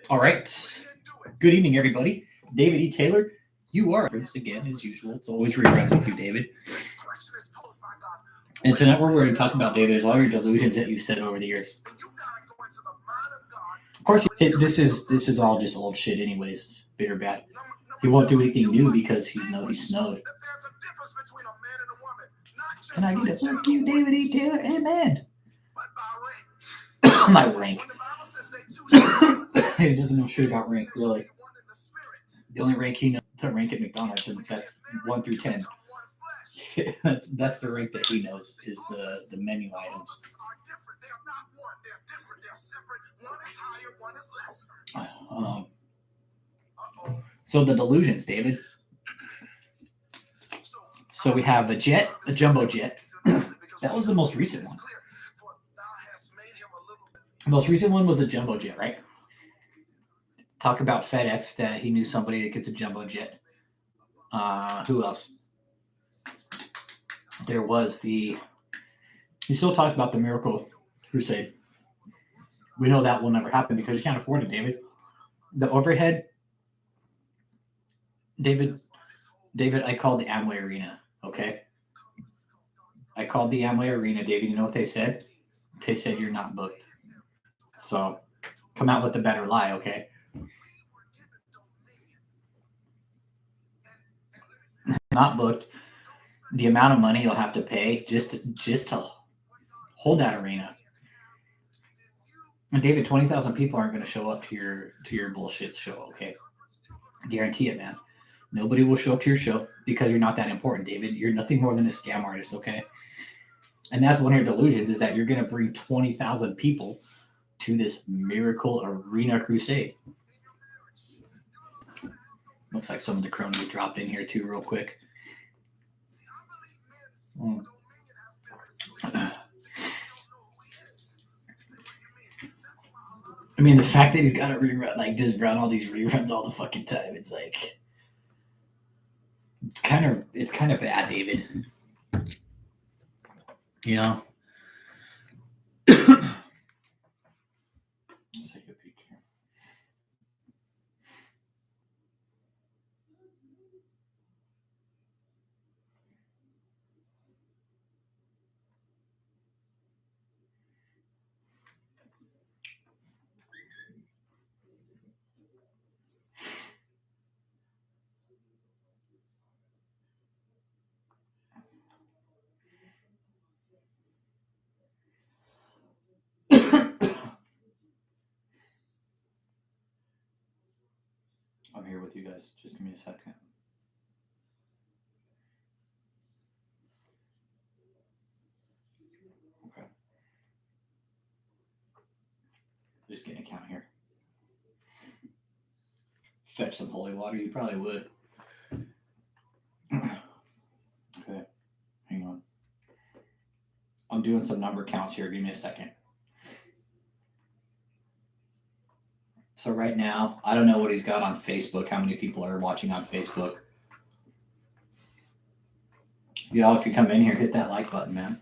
All right. Good evening, everybody. David E. Taylor, you are once again, as usual. It's always reruns with you, David. And tonight we're going to talk about, David, is all your delusions that you've said over the years. Of course, this is all just old shit anyways, good or bad. He won't do anything new because he's snowed. Can I get a thank you, David E. Taylor? Amen. My rank. He doesn't know shit about rank, really. The only rank he knows is the rank at McDonald's, and that's 1 through 10. that's the rank that he knows, is the menu items. So the delusions, David. So we have a jet, a jumbo jet. That was the most recent one. The most recent one was a jumbo jet, right? Talk about FedEx, that he knew somebody that gets a jumbo jet. Who else? There was he still talks about the Miracle Crusade. We know that will never happen because you can't afford it, David. The overhead, David, I called the Amway Arena, okay? I called the Amway Arena, David. You know what they said? They said you're not booked. So come out with a better lie, okay? Not booked. The amount of money you'll have to pay just to hold that arena. And David, 20,000 people aren't going to show up to your bullshit show, okay? Guarantee it, man. Nobody will show up to your show because you're not that important, David. You're nothing more than a scam artist, okay? And that's one of your delusions, is that you're going to bring 20,000 people to this Miracle Arena Crusade. Looks like some of the cronies dropped in here too real quick. I mean, the fact that he's got to rerun, like, just run all these reruns all the fucking time, it's like, it's kind of bad, David. You know? Let's take a peek here. I'm here with you guys. Just give me a second. Okay. Just getting a count here. Fetch some holy water. You probably would. Okay. Hang on. I'm doing some number counts here. Give me a second. So right now, I don't know what he's got on Facebook, how many people are watching on Facebook. Y'all, if you come in here, hit that like button, man.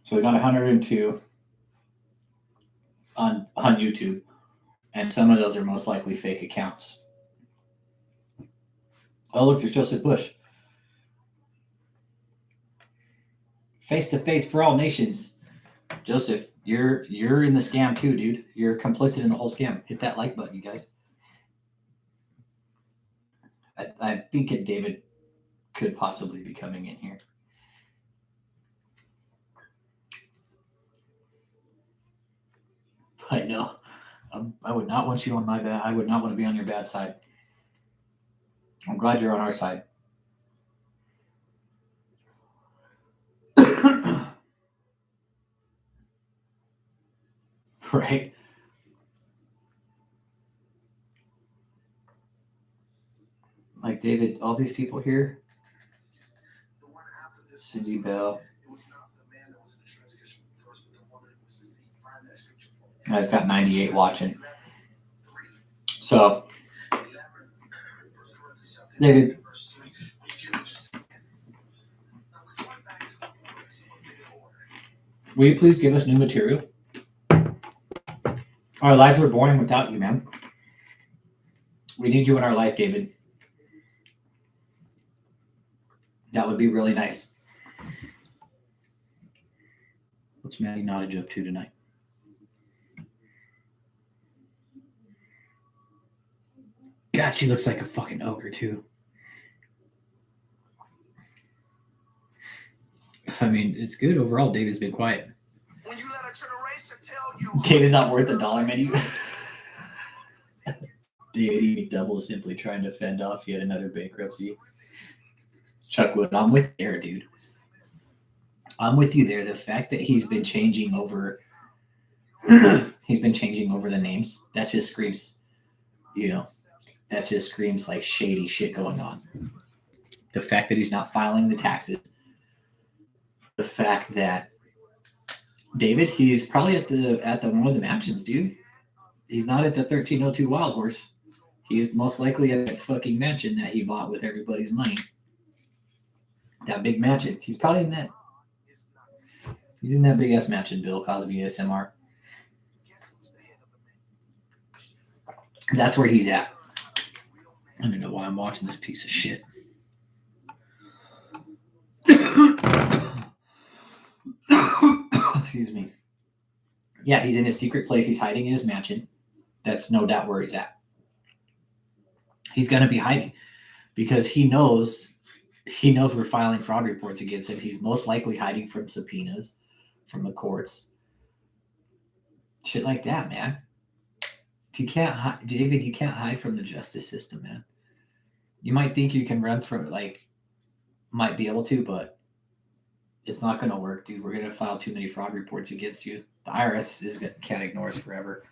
So we got 102 on YouTube, and some of those are most likely fake accounts. Oh, look, there's Joseph Bush. Face to face for all nations. Joseph, you're in the scam too, dude. You're complicit in the whole scam. Hit that like button, you guys. I think David could possibly be coming in here. But no, I would not want you on my bad. I would not want to be on your bad side. I'm glad you're on our side. Right? Like, David, all these people here. Cindy Bell. Guy's got 98 watching. So, David, Will you please give us new material? Our lives are boring without you, man. We need you in our life, David. That would be really nice. What's Maddie Nottage up to tonight? God, she looks like a fucking ogre, too. I mean, it's good overall. David's been quiet. When you let a generation tell you David's not worth $1 menu. David eating double simply trying to fend off yet another bankruptcy. Chuckwood, I'm with you there, dude. I'm with you there. The fact that he's been changing over the names, that just screams, that just screams like shady shit going on. The fact that he's not filing the taxes. The fact that David, he's probably at the one of the mansions, dude. He's not at the 1302 Wild Horse. He's most likely at that fucking mansion that he bought with everybody's money. That big mansion. He's probably in that. He's in that big ass mansion, Bill Cosby ASMR. That's where he's at. I don't know why I'm watching this piece of shit. Excuse me. Yeah, he's in his secret place. He's hiding in his mansion. That's no doubt where he's at. He's going to be hiding because he knows we're filing fraud reports against him. He's most likely hiding from subpoenas, from the courts. Shit like that, man. You can't hide, David, you can't hide from the justice system, man. You might think you can run from it, might be able to, but it's not going to work, dude. We're going to file too many fraud reports against you. The IRS can't ignore us forever.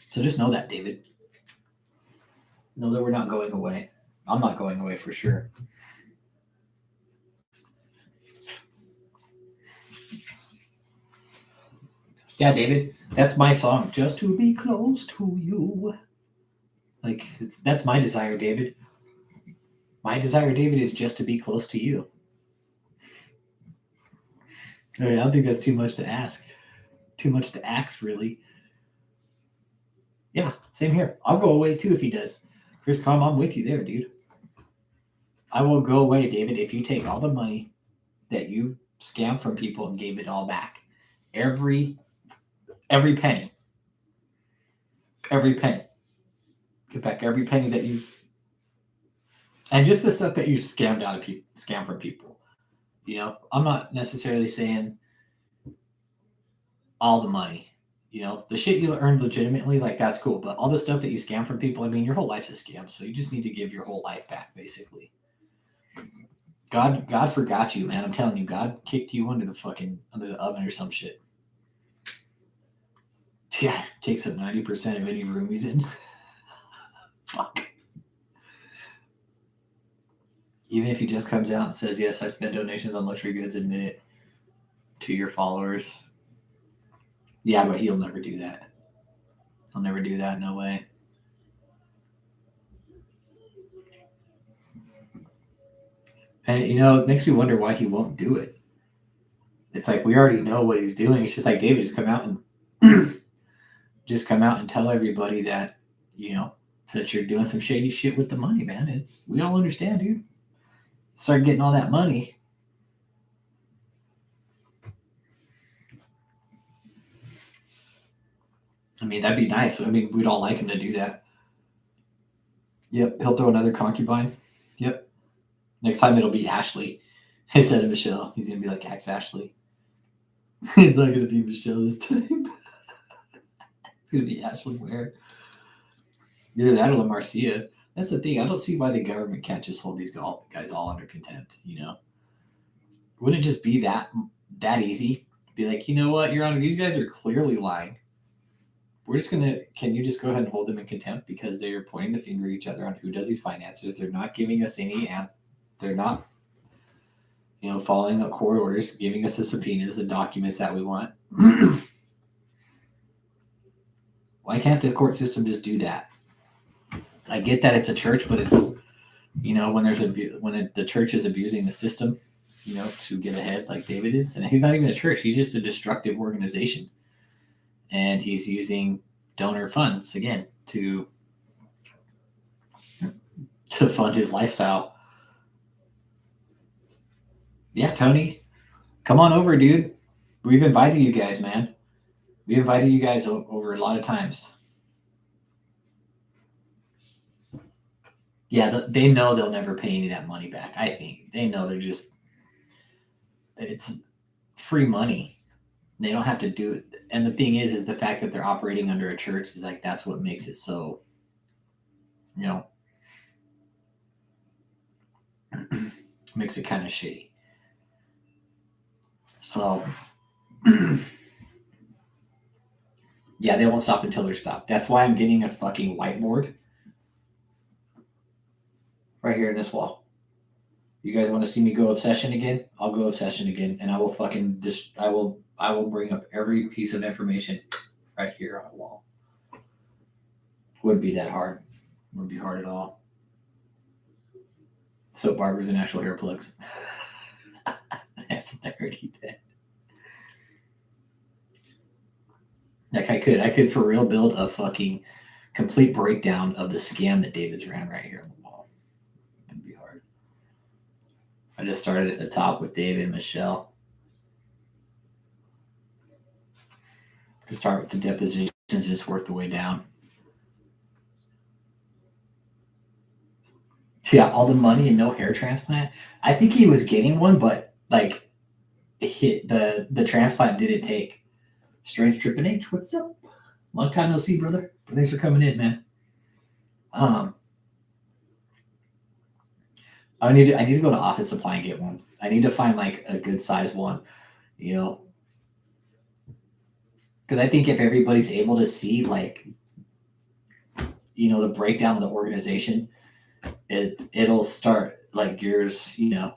So just know that, David. Know that we're not going away. I'm not going away for sure. Yeah, David, that's my song. Just to be close to you. That's my desire, David. My desire, David, is just to be close to you. I mean, I don't think that's too much to ask. Too much to ask, really. Yeah, same here. I'll go away too if he does. Chris Com, I'm with you there, dude. I will go away, David, if you take all the money that you scammed from people and gave it all back. Every penny. Every penny. Get back every penny that you've... And just the stuff that you scammed out of people, scam from people. I'm not necessarily saying all the money. The shit you earned legitimately, that's cool. But all the stuff that you scam from people, I mean, your whole life's a scam. So you just need to give your whole life back, basically. God forgot you, man. I'm telling you, God kicked you under the oven or some shit. Yeah, takes up 90% of any room he's in. Fuck. Even if he just comes out and says, yes, I spend donations on luxury goods, admit it to your followers. Yeah, but he'll never do that. He'll never do that, no way. And, it makes me wonder why he won't do it. It's like we already know what he's doing. It's just like, David, just come out and tell everybody that, that you're doing some shady shit with the money, man. We all understand, dude. Start getting all that money. I mean, that'd be nice. I mean, we'd all like him to do that. Yep, he'll throw another concubine. Yep. Next time it'll be Ashley instead of Michelle. He's going to be like Ashley. It's not going to be Michelle this time. It's going to be Ashley Ware. Either that or Marcia. That's the thing. I don't see why the government can't just hold these guys all under contempt, Wouldn't it just be that easy? Be like, you know what, Your Honor, these guys are clearly lying. We're just can you just go ahead and hold them in contempt because they're pointing the finger at each other on who does these finances. They're not giving us they're not, following the court orders, giving us the subpoenas, the documents that we want. Why can't the court system just do that? I get that it's a church, but You know, when the church is abusing the system, you know, to get ahead, like David is, and he's not even a church; he's just a destructive organization, and he's using donor funds again to fund his lifestyle. Yeah, Tony, come on over, dude. We've invited you guys, man. We invited you guys over a lot of times. Yeah, they know they'll never pay any of that money back. I think they know it's free money. They don't have to do it. And the thing is the fact that they're operating under a church is like that's what makes it so, you know, makes it kind of shitty. So, yeah, they won't stop until they're stopped. That's why I'm getting a fucking whiteboard right here in this wall. You guys want to see me go obsession again? I'll go obsession again, and I will fucking I will bring up every piece of information right here on the wall. Wouldn't be that hard. Wouldn't be hard at all. Soap barbers and actual hair plugs. That's dirty, man. Like I could for real build a fucking complete breakdown of the scam that David's ran right here on the wall. It'd be hard. I just started at the top with David and Michelle. To start with the depositions, just work the way down. So yeah, all the money and no hair transplant. I think he was getting one, but like the transplant didn't take. Strange Trippin' H, what's up? Long time no see, brother. Thanks for coming in, man. I need to go to Office Supply and get one. I need to find like a good size one, you know, because I think if everybody's able to see like, you know, the breakdown of the organization, it'll start like yours, you know,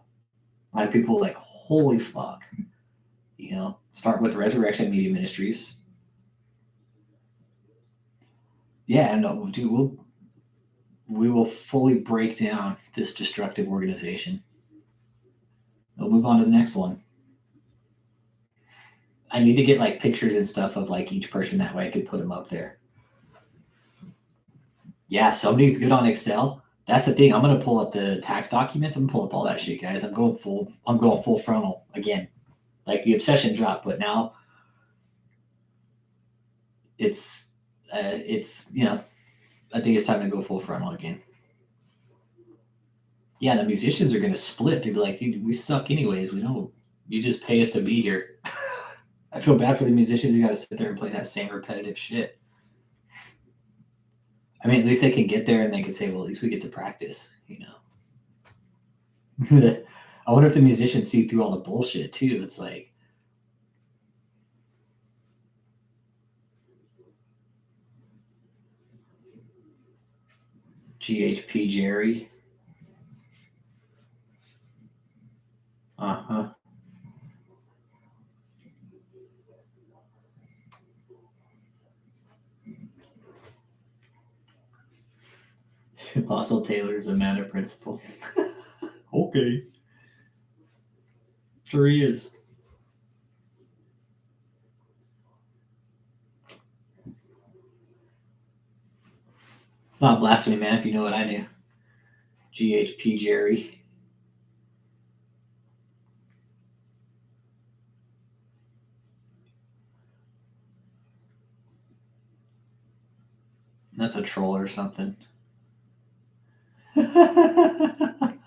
like people like holy fuck, you know, start with Resurrection Media Ministries. Yeah, no, dude, we will fully break down this destructive organization. We'll move on to the next one. I need to get like pictures and stuff of like each person, that way I could put them up there. Yeah, somebody's good on Excel. That's the thing. I'm gonna pull up the tax documents. I'm gonna pull up all that shit, guys. I'm going full frontal again. Like the obsession dropped, but now it's you know, I think it's time to go full frontal again. Yeah, the musicians are gonna split. They'd be like, dude, we suck anyways. We don't. You just pay us to be here. I feel bad for the musicians who got to sit there and play that same repetitive shit. I mean, at least they can get there and they can say, well, at least we get to practice, you know. I wonder if the musicians see through all the bullshit too. It's like, GHP Jerry. Uh-huh. Apostle Taylor's a man of principle. Okay. Sure he is. It's not blasphemy, man, if you know what I do. GHP Jerry. That's a troll or something. That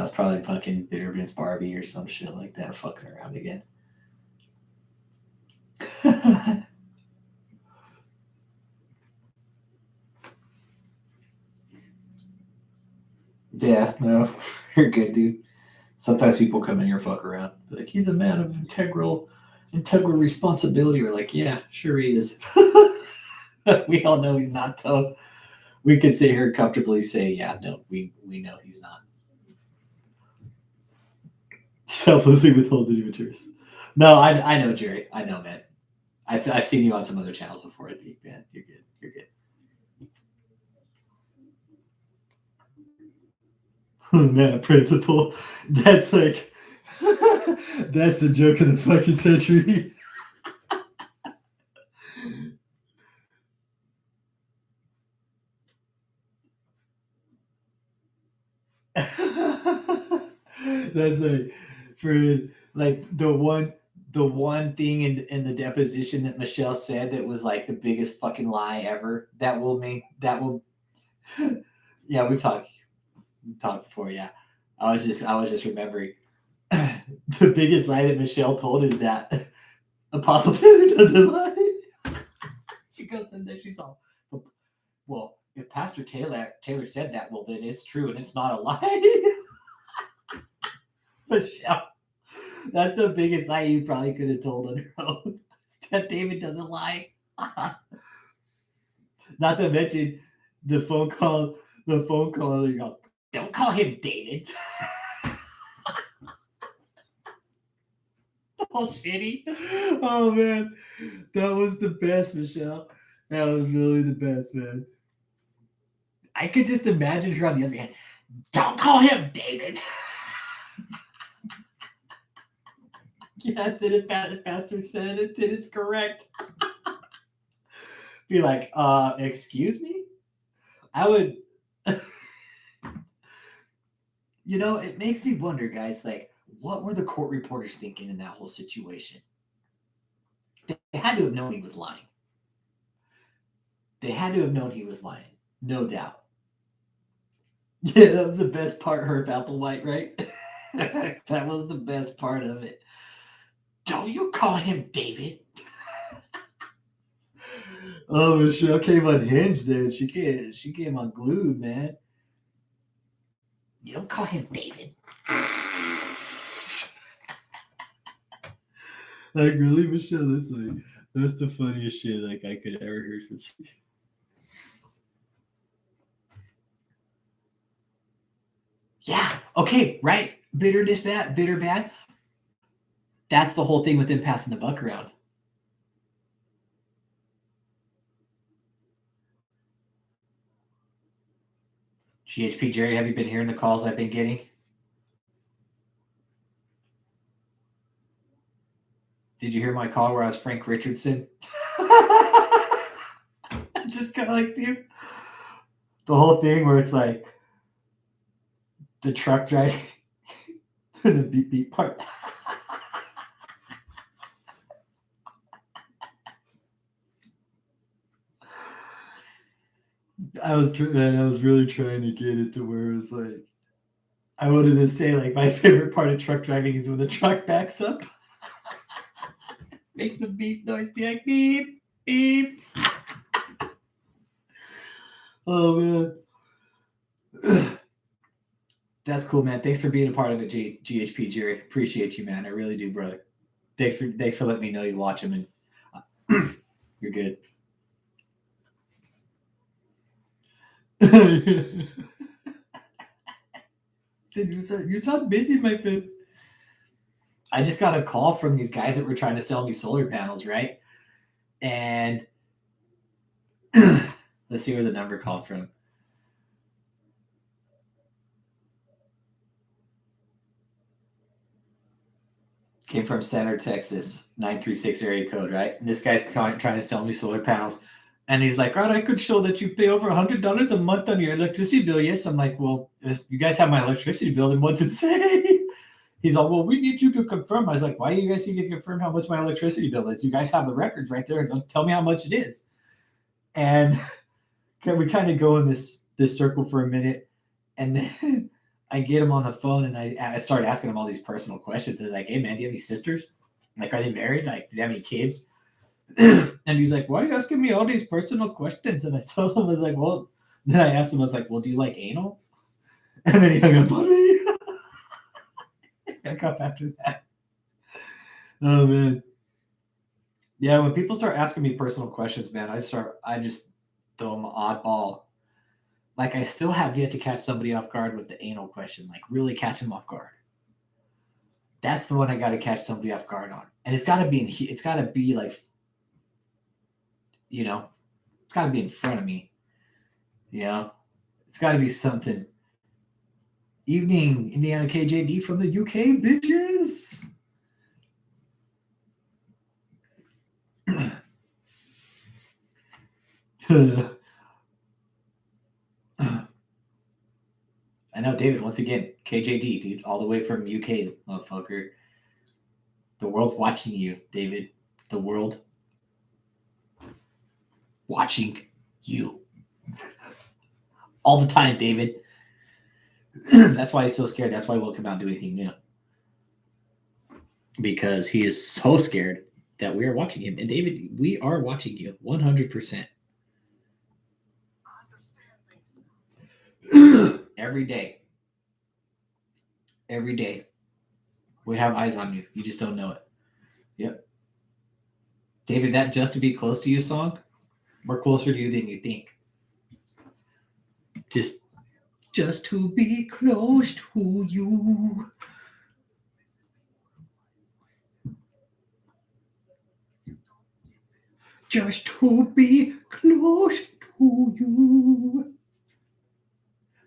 was probably fucking Bitterman's Barbie or some shit like that, fucking around again. Yeah, no, you're good, dude. Sometimes people come in here fuck around. Like, he's a man of integral responsibility. We're like, yeah, sure he is. We all know he's not, though. We could sit here comfortably say, yeah, no, we know he's not. Selflessly withholding immatures. No, I know, Jerry. I know, man. I've seen you on some other channels before. I think, man, you're good. You're good. Man, a principal. That's like, that's the joke of the fucking century. That's like for like the one thing in the deposition that Michelle said that was like the biggest fucking lie ever. That will make that will. Yeah, we've talked before. Yeah, I was just remembering the biggest lie that Michelle told is that Apostle Taylor doesn't lie. She goes in there, she's all, well, if Pastor Taylor said that, well, then it's true and it's not a lie. Michelle, that's the biggest lie you probably could have told on your own. That David doesn't lie. Not to mention the phone call. You go, don't call him David. Oh, shitty. Oh man, that was the best, Michelle. That was really the best, man. I could just imagine her on the other hand. Don't call him David. Yeah, did it? The pastor said it. Did it's correct? Be like, excuse me. I would. It makes me wonder, guys. Like, what were the court reporters thinking in that whole situation? They had to have known he was lying. They had to have known he was lying, no doubt. Yeah, that was the best part, Herb Applewhite, right? That was the best part of it. Don't you call him David? Oh, Michelle came unhinged then. She came unglued, man. You don't call him David. Like, really, Michelle? That's the funniest shit like I could ever hear from you. Yeah. Okay. Right. Bitterness bad. Bitter bad. That's the whole thing with them passing the buck around. GHP Jerry, have you been hearing the calls I've been getting? Did you hear my call where I was Frank Richardson? I just kind of like the whole thing where it's like the truck driving and the beep beep part. I was really trying to get it to where it was like I wanted to say like my favorite part of truck driving is when the truck backs up, makes the beep noise, be like beep beep. Oh man. That's cool, man. Thanks for being a part of it, GHP Jerry. Appreciate you, man. I really do, brother. Thanks for letting me know you watch them and you're good. You sound busy, my friend. I just got a call from these guys that were trying to sell me solar panels, right? And let's see where the number called from. Came from Center, Texas, 936 area code, right? And this guy's trying to sell me solar panels. And he's like, all right, I could show that you pay over $100 a month on your electricity bill. Yes. I'm like, well, if you guys have my electricity bill, then what's it say? He's all, well, we need you to confirm. I was like, why do you guys need to confirm how much my electricity bill is? You guys have the records right there. Tell me how much it is. And we kind of go in this circle for a minute. And then I get him on the phone and I start asking him all these personal questions. I was like, hey, man, do you have any sisters? Like, are they married? Like, do they have any kids? And he's like, why are you asking me all these personal questions? And I told him, I was like, well, then I asked him, I was like, well, do you like anal? And then he hung up on me. Hung up after that. Oh, man. Yeah, when people start asking me personal questions, man, I just throw them oddball. Like, I still have yet to catch somebody off guard with the anal question, like really catch them off guard. That's the one I got to catch somebody off guard on. And it's got to be like, it's got to be in front of me. It's got to be something. Evening, Indiana KJD from the UK, bitches. I know, David, once again, KJD, dude, all the way from UK, motherfucker. The world's watching you, David. The world watching you. All the time, David. That's why he's so scared. That's why he won't come out and do anything new. Because he is so scared that we are watching him. And David, we are watching you 100%. Every day. Every day. We have eyes on you. You just don't know it. Yep. David, that Just to Be Close to You song, we're closer to you than you think. Just to be close to you. Just to be close to you.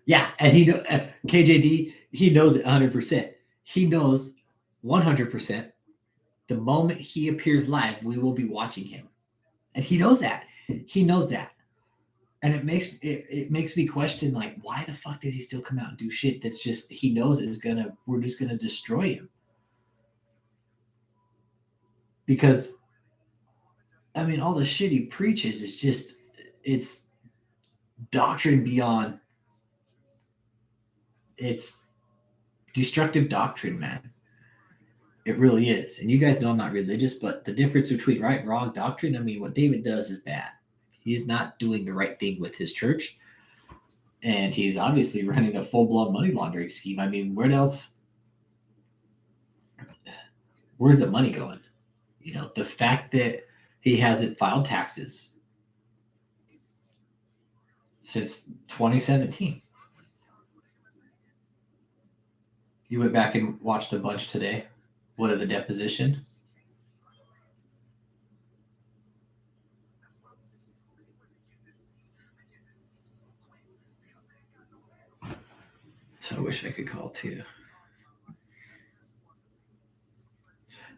Yeah, and KJD, he knows it 100%. He knows 100% the moment he appears live, we will be watching him. And he knows that. He knows that. And it makes me question, like, why the fuck does he still come out and do shit that's just he knows we're just gonna destroy him? Because I mean, all the shit he preaches is just it's doctrine beyond, it's destructive doctrine, man. It really is. And you guys know I'm not religious, but the difference between right and wrong doctrine, I mean, what David does is bad. He's not doing the right thing with his church. And he's obviously running a full-blown money laundering scheme. I mean, where's the money going? You know, the fact that he hasn't filed taxes since 2017. You went back and watched a bunch today. What are the deposition? So I wish I could call too.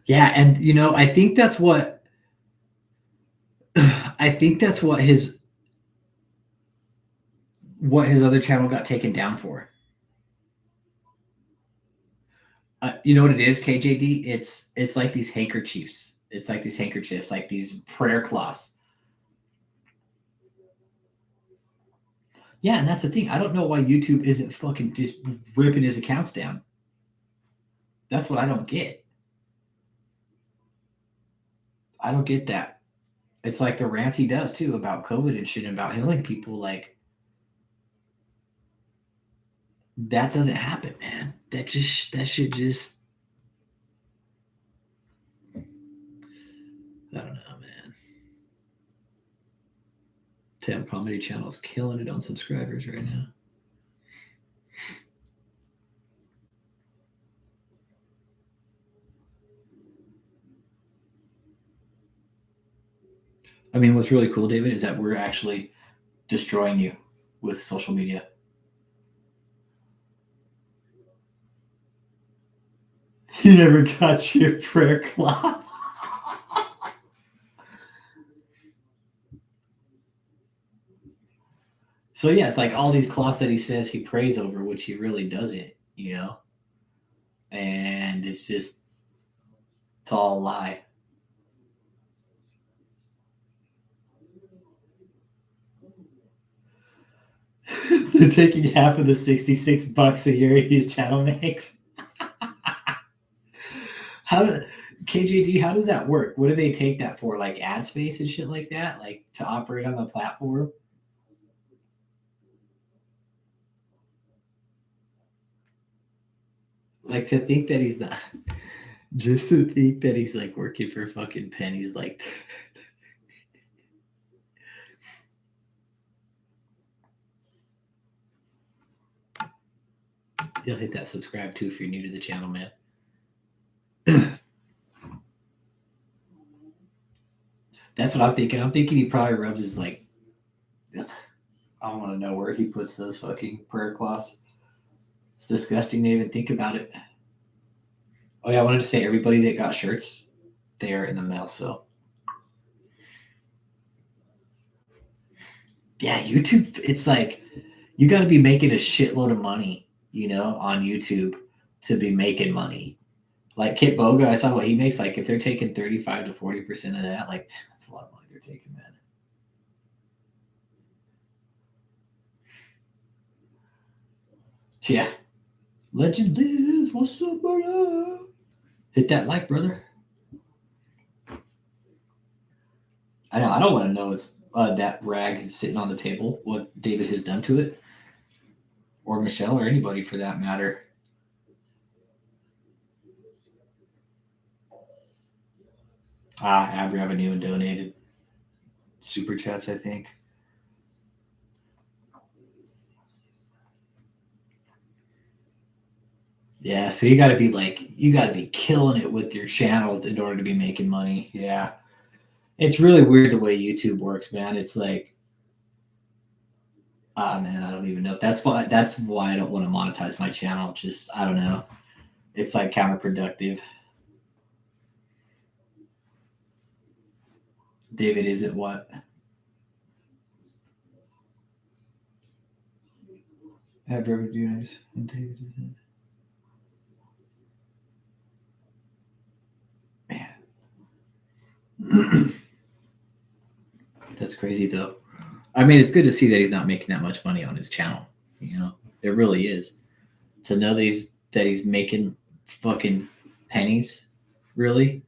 Yeah, and you know, I think that's what his other channel got taken down for. You know what it is, KJD? It's like these handkerchiefs. It's like these handkerchiefs, like these prayer cloths. Yeah, and that's the thing. I don't know why YouTube isn't fucking just ripping his accounts down. That's what I don't get. I don't get that. It's like the rants he does too about COVID and shit and about healing people. Like, that doesn't happen, man. That should just, I don't know, man. Tam Comedy Channel's killing it on subscribers right now. I mean, what's really cool, David, is that we're actually destroying you with social media. You never got your prayer cloth. So yeah, it's like all these cloths that he says he prays over, which he really doesn't, you know? And it's all a lie. They're taking half of the $66 a year his channel makes. KJD, how does that work? What do they take that for? Like ad space and shit like that? Like to operate on the platform? Like to think that he's not, just to think that he's like working for fucking pennies, like. You'll hit that subscribe too if you're new to the channel, man. That's what I'm thinking. I'm thinking he probably rubs his like. I want to know where he puts those fucking prayer cloths. It's disgusting to even think about it. Oh yeah, I wanted to say everybody that got shirts, they are in the mail. So yeah, YouTube. It's like you got to be making a shitload of money, on YouTube to be making money. Like Kit Boga, I saw what he makes. Like if they're taking 35 to 40% of that, like that's a lot of money they're taking, man. Yeah. Legend lives. What's up, brother? Hit that like, brother. I don't want to know it's that rag is sitting on the table, what David has done to it, or Michelle, or anybody for that matter. Ab Revenue and donated super chats, I think. Yeah, so you got to be killing it with your channel in order to be making money. Yeah, it's really weird the way YouTube works, man. It's like, man, I don't even know. That's why I don't want to monetize my channel. Just I don't know. It's like counterproductive. David isn't what? Have reviewers and David isn't. Man. That's crazy though. I mean, it's good to see that he's not making that much money on his channel. It really is. To know that he's making fucking pennies, really.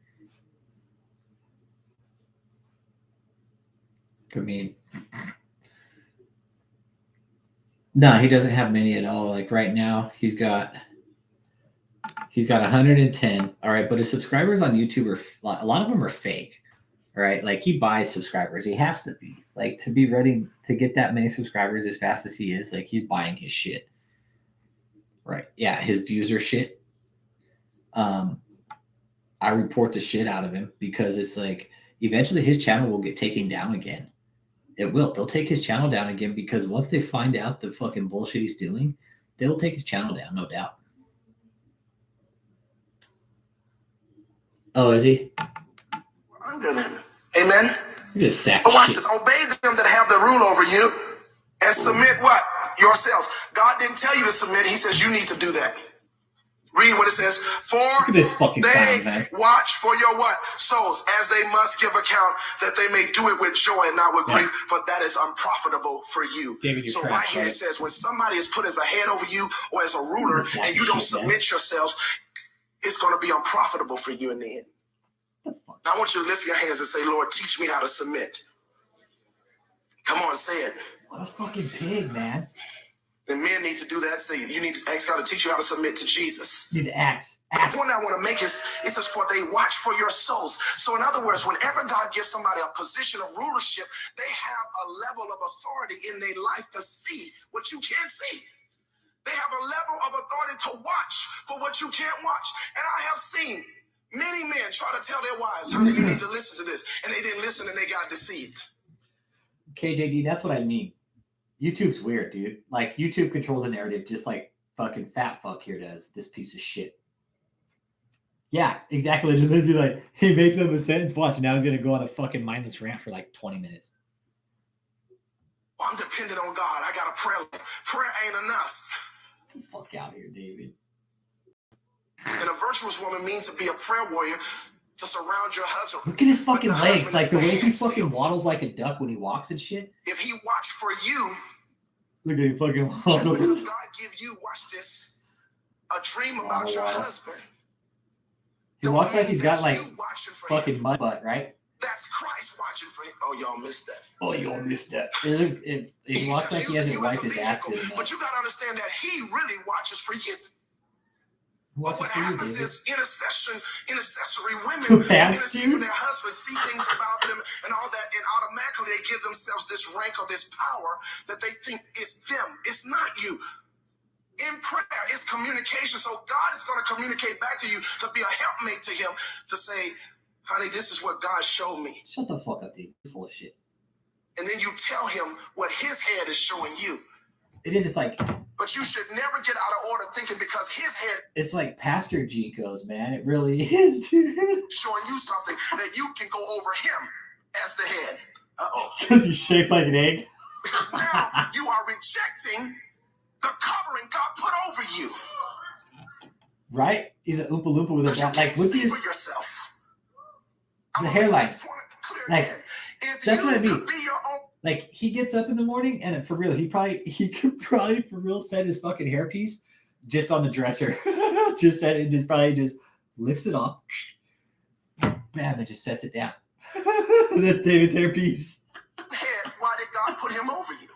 I mean, no, he doesn't have many at all. Like right now, he's got 110. All right, but his subscribers on YouTube a lot of them are fake. All right, like he buys subscribers. He has to be like to be ready to get that many subscribers as fast as he is. Like he's buying his shit. Right? Yeah, his views are shit. I report the shit out of him because it's like eventually his channel will get taken down again. It will. They'll take his channel down again because once they find out the fucking bullshit he's doing, they'll take his channel down, no doubt. Oh, is he? Under them. Amen. But watch this. Obey them that have the rule over you and submit what? Yourselves. God didn't tell you to submit. He says you need to do that. Read what it says. For look at this fucking they man. Watch for your what? Souls, as they must give account that they may do it with joy and not with grief, for that is unprofitable for you. So right here it says when somebody is put as a head over you or as a ruler and you don't submit yourselves, it's going to be unprofitable for you in the end. Now I want you to lift your hands and say, Lord, teach me how to submit. Come on, say it. What a fucking pig, man. And men need to do that. Say you need to ask God to teach you how to submit to Jesus. You need to act. The point I want to make is, it says, for they watch for your souls. So in other words, whenever God gives somebody a position of rulership, they have a level of authority in their life to see what you can't see. They have a level of authority to watch for what you can't watch. And I have seen many men try to tell their wives, honey, you need to listen to this. And they didn't listen and they got deceived. KJD, that's what I mean. YouTube's weird, dude. Like, YouTube controls the narrative just like fucking fat fuck here does. This piece of shit. Yeah, exactly. Just like, he makes up a sentence, watch, and now he's going to go on a fucking mindless rant for like 20 minutes. Well, I'm dependent on God. I got a prayer. Prayer ain't enough. Get the fuck out here, David. And a virtuous woman means to be a prayer warrior, to surround your husband. Look at his fucking legs. Like the way he fucking waddles like a duck when he walks and shit. If he watched for you, look at him fucking waddle. Just because God give you, watch this, a dream about your husband. He walks like he's got like fucking mud butt, right? That's Christ watching for him. Oh, y'all missed that. Oh, y'all missed that. He walks like he hasn't wiped his ass good enough. But you got to understand that he really watches for you. But what happens is intercessory women intercede for their husbands, see things about them and all that, and automatically they give themselves this rank or this power that they think is them. It's not you. In prayer, it's communication. So God is going to communicate back to you to be a helpmate to him, to say, honey, this is what God showed me. Shut the fuck up, dude. You're full of shit. And then you tell him what his head is showing you. It is. It's like. But you should never get out of order thinking because his head. It's like Pastor G goes, man. It really is, dude. Showing you something that you can go over him as the head. Because he's shaped like an egg. Because now you are rejecting the covering God put over you. Right? He's an Oompa Loompa with a bat. Like, look at for yourself. The hairline. Like, that's what I mean. Like, he gets up in the morning, and for real, he could probably for real set his fucking hairpiece just on the dresser. Just lifts it off. Bam, and just sets it down. That's David's hairpiece. Why did God put him over you?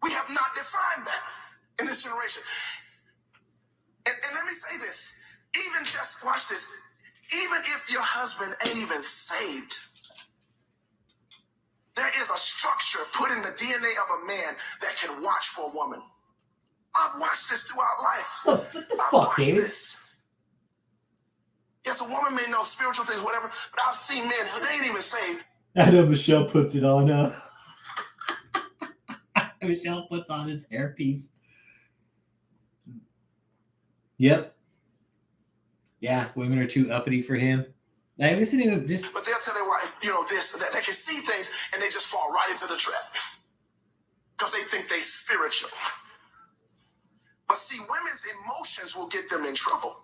We have not defined that in this generation. And let me say this. Even just, watch this. Even if your husband ain't even saved, there is a structure put in the DNA of a man that can watch for a woman. I've watched this throughout life. What the fuck, David? This. Yes, a woman may know spiritual things, whatever, but I've seen men who they ain't even saved. I know Michelle puts it on. Michelle puts on his hairpiece. Yep. Yeah, women are too uppity for him. Like, listen to him just. But they'll tell their wife, this, that. They can see things and they just fall right into the trap because they think they spiritual. But see, women's emotions will get them in trouble.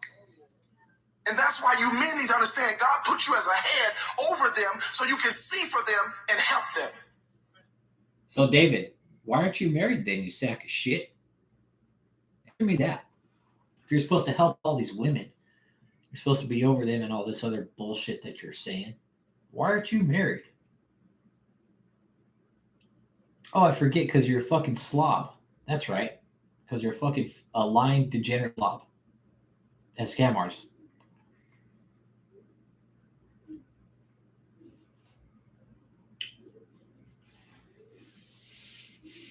And that's why you men need to understand God put you as a head over them so you can see for them and help them. So, David, why aren't you married then, you sack of shit? Answer me that. If you're supposed to help all these women, you're supposed to be over them and all this other bullshit that you're saying, why aren't you married? Oh, I forget, because you're a fucking slob. That's right. Because you're a lying, degenerate slob. And scam artist.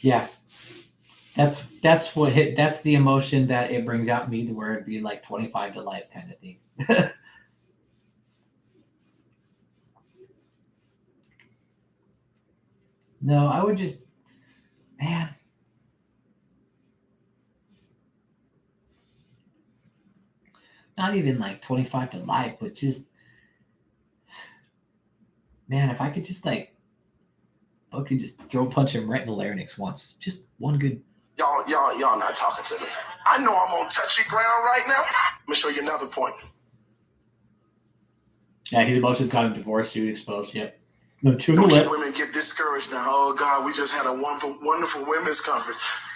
Yeah. That's the emotion that it brings out in me, to where it'd be like 25 to life kind of thing. No, I would just, man. Not even like 25 to life, but just, man, if I could just like fucking just throw a punch him right in the larynx once. Just one good. Y'all not talking to me. I know I'm on touchy ground right now. Let me show you another point. Yeah, his emotions got him divorced, dude, exposed, yep. No, women get discouraged now. Oh, God, we just had a wonderful women's conference.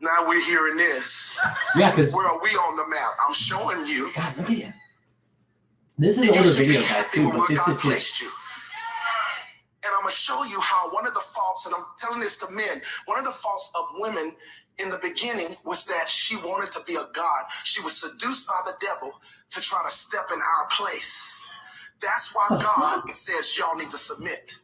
Now we're hearing this. Yeah, because... Where are we on the map? I'm showing you. God, look at him. This is an older video, guys, too, but this is just... And I'm going to show you how one of the faults, and I'm telling this to men, one of the faults of women in the beginning was that she wanted to be a god. She was seduced by the devil to try to step in our place. That's why God says y'all need to submit.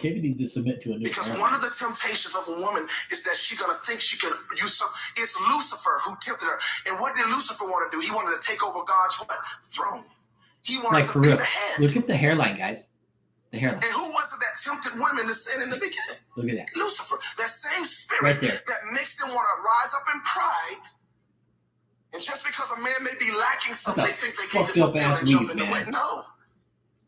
David needs to submit to a new Because one of the temptations of a woman is that she's going to think she can usurp. It's Lucifer who tempted her. And what did Lucifer want to do? He wanted to take over God's what? Throne. He wanted to be the head. Look at the hairline, guys. The hairline. And who was it that tempted women to sin in the beginning? Look at that. Lucifer. That same spirit that makes them want to rise up in pride. And just because a man may be lacking something, they think they can fulfill and jump in the way. No.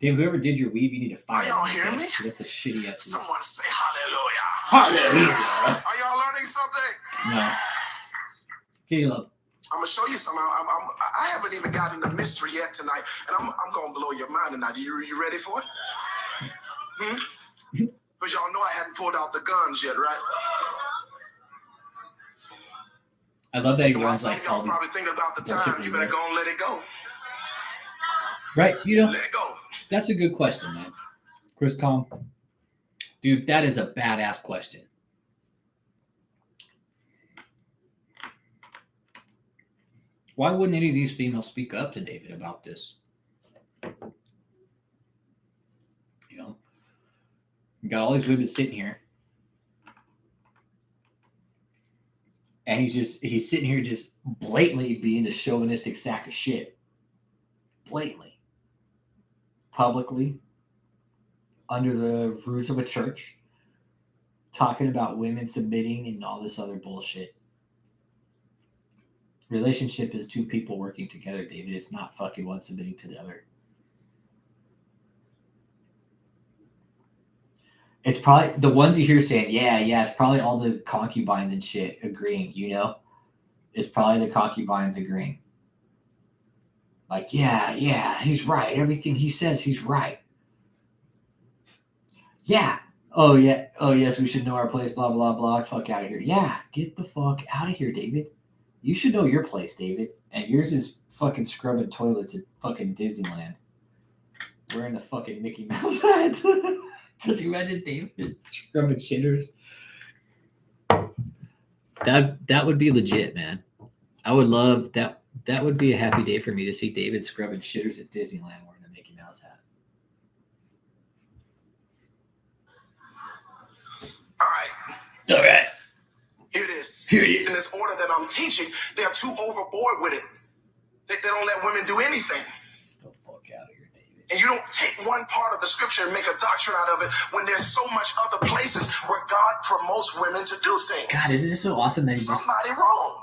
David, whoever did your weave, you need to fire. Are y'all hearing me? That's a shitty ass. Someone say hallelujah. Hallelujah. Are y'all learning something? No. Caleb. I'm gonna show you something. I haven't even gotten the mystery yet tonight, and I'm gonna blow your mind tonight. You ready for it? Because y'all know I hadn't pulled out the guns yet, right? I love that he runs like all these. Probably thinking about the time. You better go and let it go. Right, let it go. That's a good question, man. Chris Calm. Dude, that is a badass question. Why wouldn't any of these females speak up to David about this? You know, you got all these women sitting here. And he's sitting here just blatantly being a chauvinistic sack of shit. Blatantly. Publicly. Under the roofs of a church. talking about women submitting and all this other bullshit. Relationship is two people working together, David. It's not fucking one submitting to the other. It's probably the ones you hear saying, yeah, it's probably all the concubines and shit agreeing, you know? It's probably the concubines agreeing. Like, yeah, he's right. Everything he says, he's right. Yeah. Oh, yeah. Oh, yes, we should know our place, blah, blah, blah. Fuck out of here. Yeah, get the fuck out of here, David. You should know your place, David. And yours is fucking scrubbing toilets at fucking Disneyland. Wearing the fucking Mickey Mouse hat. Could you imagine David scrubbing shitters? That would be legit, man. I would love that. That would be a happy day for me to see David scrubbing shitters at Disneyland wearing a Mickey Mouse hat. All right. Here it is. In this order that I'm teaching, they're too overboard with it. They don't let women do anything. The fuck out of here, David. And you don't take one part of the scripture and make a doctrine out of it when there's so much other places where God promotes women to do things. God, isn't it so awesome that somebody wrong?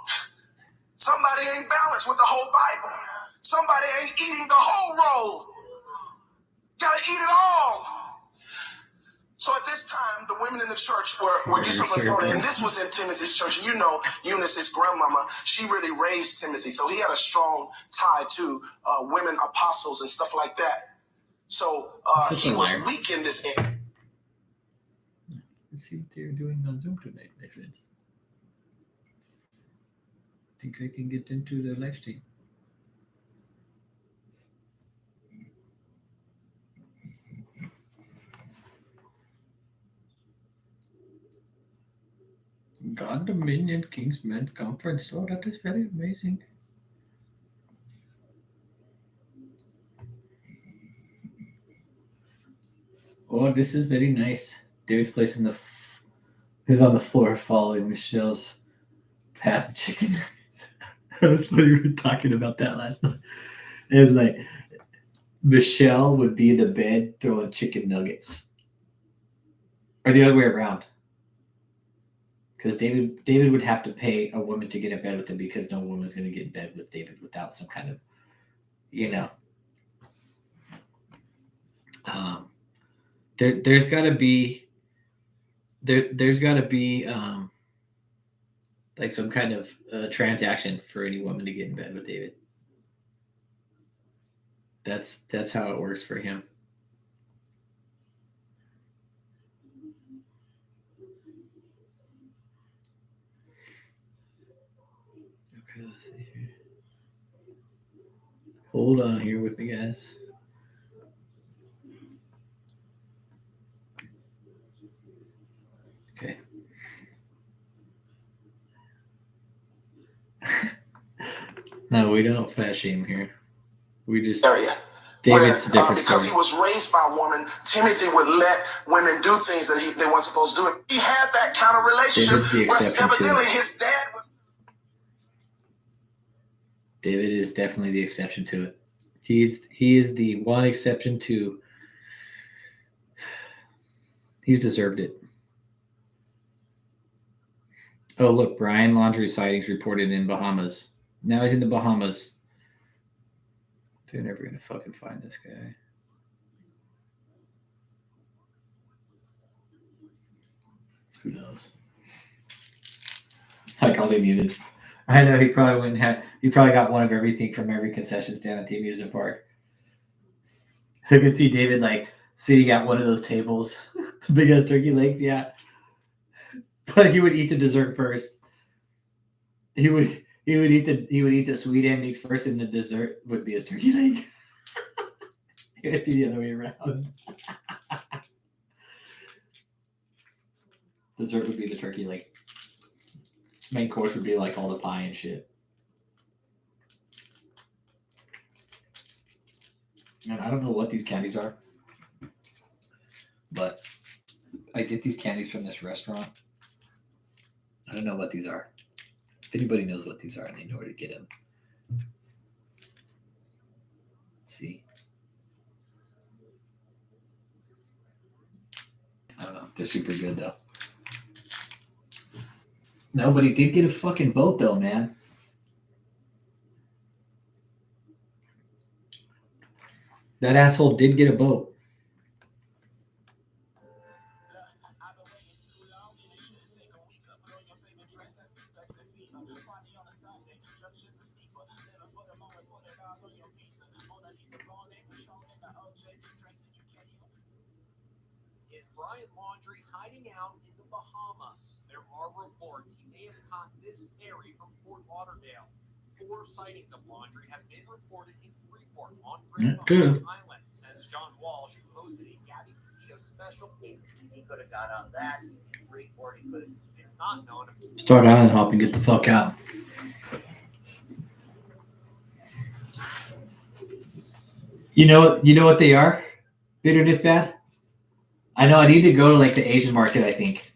Somebody ain't balanced with the whole Bible. Somebody ain't eating the whole roll. Gotta eat it all. So at this time, the women in the church were disciplined for it. And this was in Timothy's church. And you know, Eunice, his grandmama, she really raised Timothy. So he had a strong tie to women apostles and stuff like that. So he was weak in this area. Let's see what they're doing on Zoom tonight, my friends. Think I can get into the live stream. God Dominion Kingsmen Conference. Oh, that is very amazing. Oh, this is very nice. David's place in he's on the floor following Michelle's path of chicken nuggets. That was funny. We were talking about that last night. It was like Michelle would be in the bed throwing chicken nuggets, or the other way around. Because David would have to pay a woman to get in bed with him because no woman's going to get in bed with David without some kind of, you know. There's got to be like some kind of transaction for any woman to get in bed with David. That's how it works for him. Okay, let's see here. Hold on here with me, guys. Okay. No, we don't fat shame here. We just area. David's a different because story. He was raised by a woman, Timothy would let women do things that they weren't supposed to do. He had that kind of relationship where evidently his dad was. David is definitely the exception to it. He is the one exception to. He's deserved it. Oh, look, Bryant Laundry sightings reported in Bahamas. Now he's in the Bahamas. They're never going to fucking find this guy. Who knows? I called him muted. I know he probably got one of everything from every concession stand at the amusement park. I could see David like sitting at one of those tables, big ass turkey legs, yeah. But he would eat the dessert first. He would eat the sweet endings first, and the dessert would be his turkey leg. It would be the other way around. Dessert would be the turkey leg. Main course would be like all the pie and shit. And I don't know what these candies are, but I get these candies from this restaurant. I don't know what these are. If anybody knows what these are and they know where to get them. Let's see. I don't know. They're super good though. No, but he did get a fucking boat though, man. That asshole did get a boat. Is Bryant Laundry hiding out in the Bahamas? There are reports he may have caught this ferry from Fort Lauderdale. 4 sightings of Laundry have been reported in Freeport on Great Bahamas Island, says John Walsh, who hosted a Gabby Petito special. He could have got on that in Freeport. He could have. It's not known if. Start island hopping, get the fuck out. You know what they are? Bitterness bad? I know I need to go to like the Asian market, I think.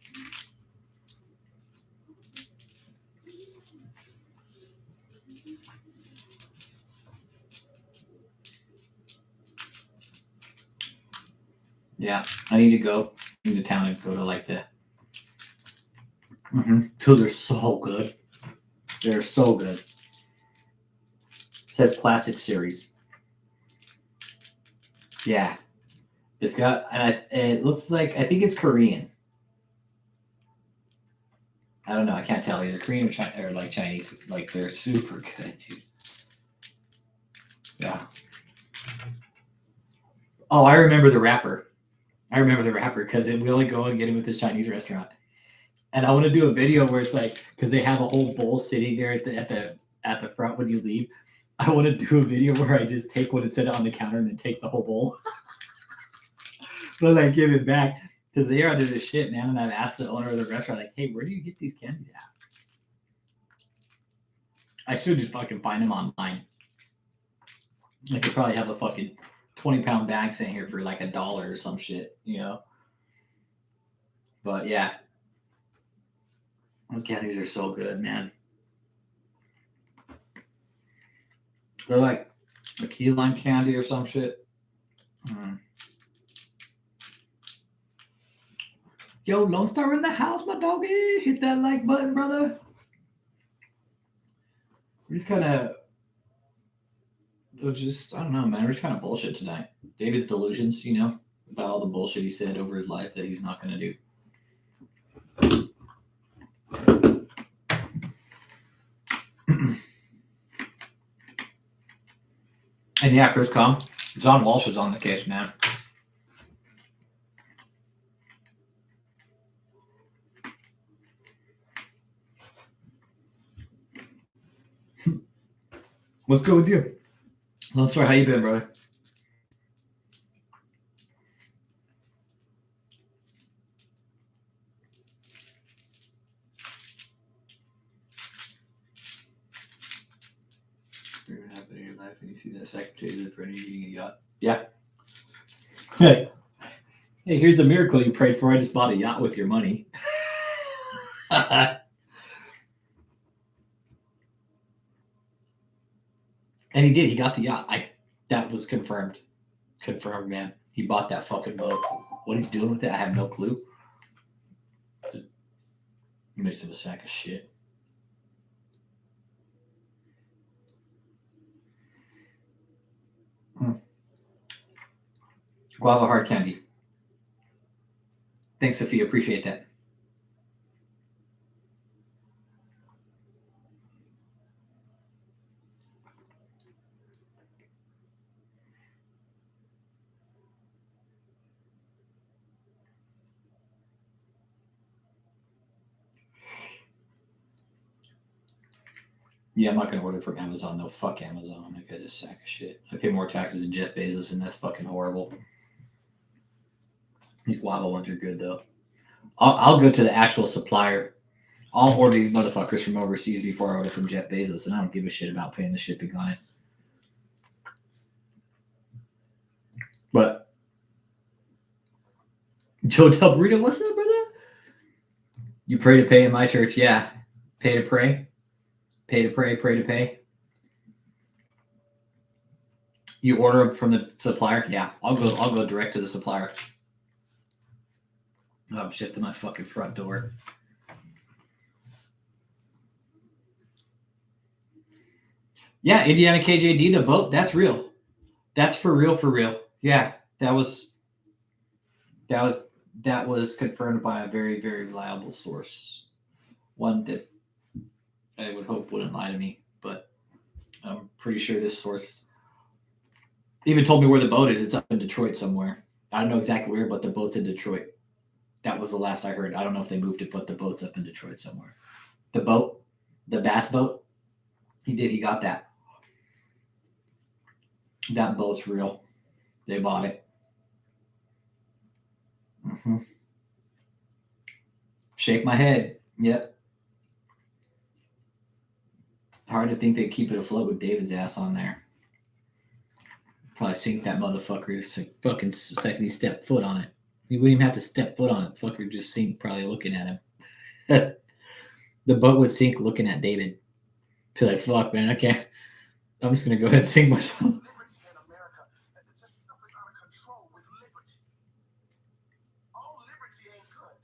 Yeah, I need to go into town and go to like the. So they're so good. They're so good. It says classic series. Yeah, it's got, and it looks like, I think it's Korean. I don't know. I can't tell either Korean or like Chinese. Like they're super good, dude. Yeah. Oh, I remember the rapper. Because we only go and get him at this Chinese restaurant. And I want to do a video where it's like, because they have a whole bowl sitting there at the front when you leave. I want to do a video where I just take one and set it on the counter and then take the whole bowl. But like give it back. Because they are under the shit, man. And I've asked the owner of the restaurant, like, hey, where do you get these candies at? I should just fucking find them online. I could probably have a fucking 20-pound bag sitting here for like $1 or some shit, you know? But yeah. Those candies are so good, man. They're like a key lime candy or some shit. Yo, Lone Star in the house, my doggy. Hit that like button, brother. We're just kind of, I don't know, man. We're just kind of bullshit tonight. David's delusions, you know, about all the bullshit he said over his life that he's not going to do. And yeah, Chris Com, John Walsh is on the case, man. What's good with you? Lone Star, how you been, brother? You're gonna happen in your life and you see that secretary of the friend eating a yacht. Yeah. Hey, here's the miracle you prayed for. I just bought a yacht with your money. And he did. He got the yacht. That was confirmed. Confirmed, man. He bought that fucking boat. What he's doing with it, I have no clue. Just makes him a sack of shit. Guava hard candy. Thanks, Sophia. Appreciate that. Yeah, I'm not going to order from Amazon, though. Fuck Amazon. That guy's a sack of shit. I pay more taxes than Jeff Bezos, and that's fucking horrible. These guava ones are good, though. I'll go to the actual supplier. I'll order these motherfuckers from overseas before I order from Jeff Bezos, and I don't give a shit about paying the shipping on it. But Joe Del Burrito, what's up, brother? You pray to pay in my church, yeah. Pay to pray. Pay to pray, pray to pay. You order them from the supplier? Yeah, I'll go direct to the supplier. I'm shipped to my fucking front door. Yeah, Indiana KJD, the boat, that's real. That's for real. Yeah, that was confirmed by a very, very reliable source. One that I would hope wouldn't lie to me, but I'm pretty sure this source even told me where the boat is. It's up in Detroit somewhere. I don't know exactly where, but the boat's in Detroit. That was the last I heard. I don't know if they moved it, but the boat's up in Detroit somewhere. The boat, the bass boat, he got that. That boat's real. They bought it. Mm-hmm. Shake my head. Yep. Hard to think they'd keep it afloat with David's ass on there. Probably sink that motherfucker fucking second he stepped foot on it. He wouldn't even have to step foot on it. Fucker just sink probably looking at him. The boat would sink looking at David. Be like, fuck, man, I can't. I'm just going to go ahead and sink myself. Liberty in America, just stuff is out of control with liberty. All liberty ain't good.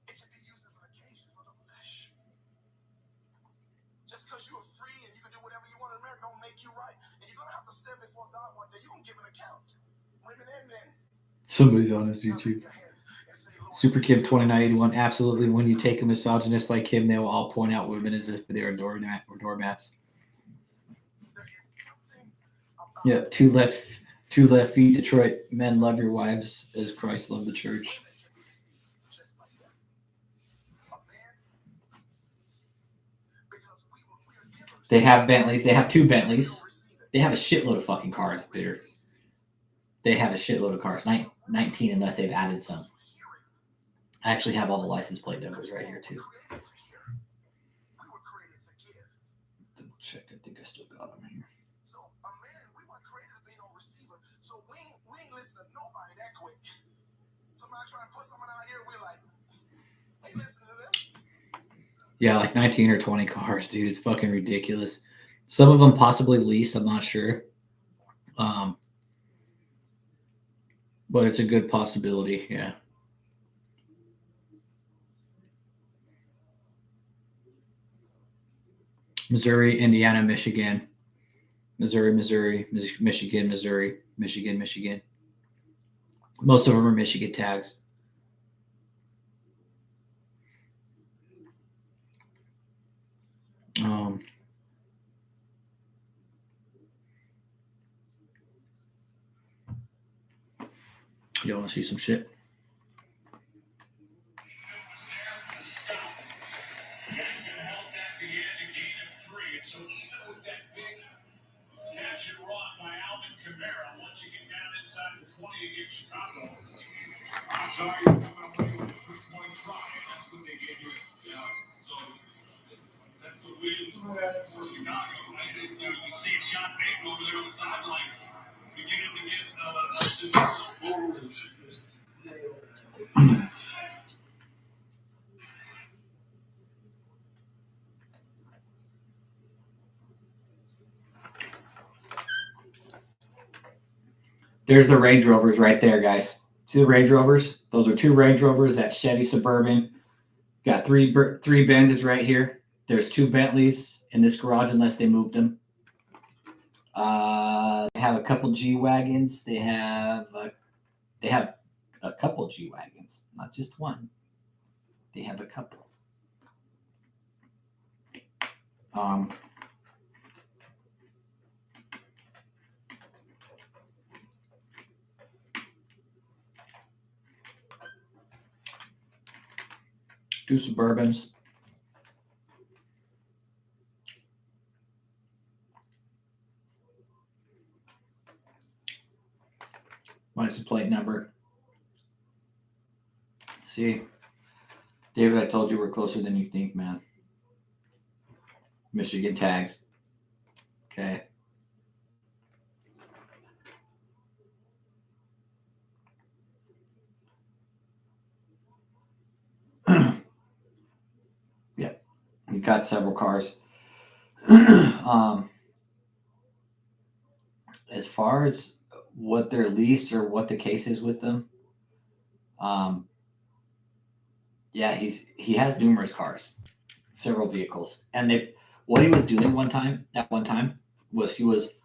It can be used as an occasion for the flesh. Just because you're free and you can do whatever you want in America don't make you right. And you're going to have to stand before God one day. You're going to give an account. Women and men. Somebody's on his YouTube. Super Kid 2981. Absolutely. When you take a misogynist like him, they will all point out women as if they are doormats. Yeah, two left feet. Detroit men, love your wives as Christ loved the church. They have Bentleys. They have two Bentleys. They have a shitload of fucking cars, Peter. They have a shitload of cars. 19 unless they've added some. I actually have all the license plate numbers right here, too. Double check. I think I still got them here. So, man, we weren't created to be no receiver. So, we ain't listen to nobody that quick. Somebody trying to put someone out here, we're like, hey, listen to them. Yeah, like 19 or 20 cars, dude. It's fucking ridiculous. Some of them possibly leased. I'm not sure. But it's a good possibility, yeah. Missouri, Indiana, Michigan. Missouri, Michigan, Missouri, Michigan. Most of them are Michigan tags. You want to see some shit? There's the Range Rovers right there, guys. See the Range Rovers? Those are two Range Rovers. That Chevy Suburban. Got three Benzes right here. There's two Bentleys in this garage unless they moved them. They have a couple G-Wagons. They have a couple G-Wagons, not just one. They have a couple. Two Suburbans. License plate number. See, David, I told you we're closer than you think, man. Michigan tags. Okay. Yeah, he's got several cars. As far as what they're leased or what the case is with them, yeah, he has numerous cars, several vehicles, and What he was doing at one time was he was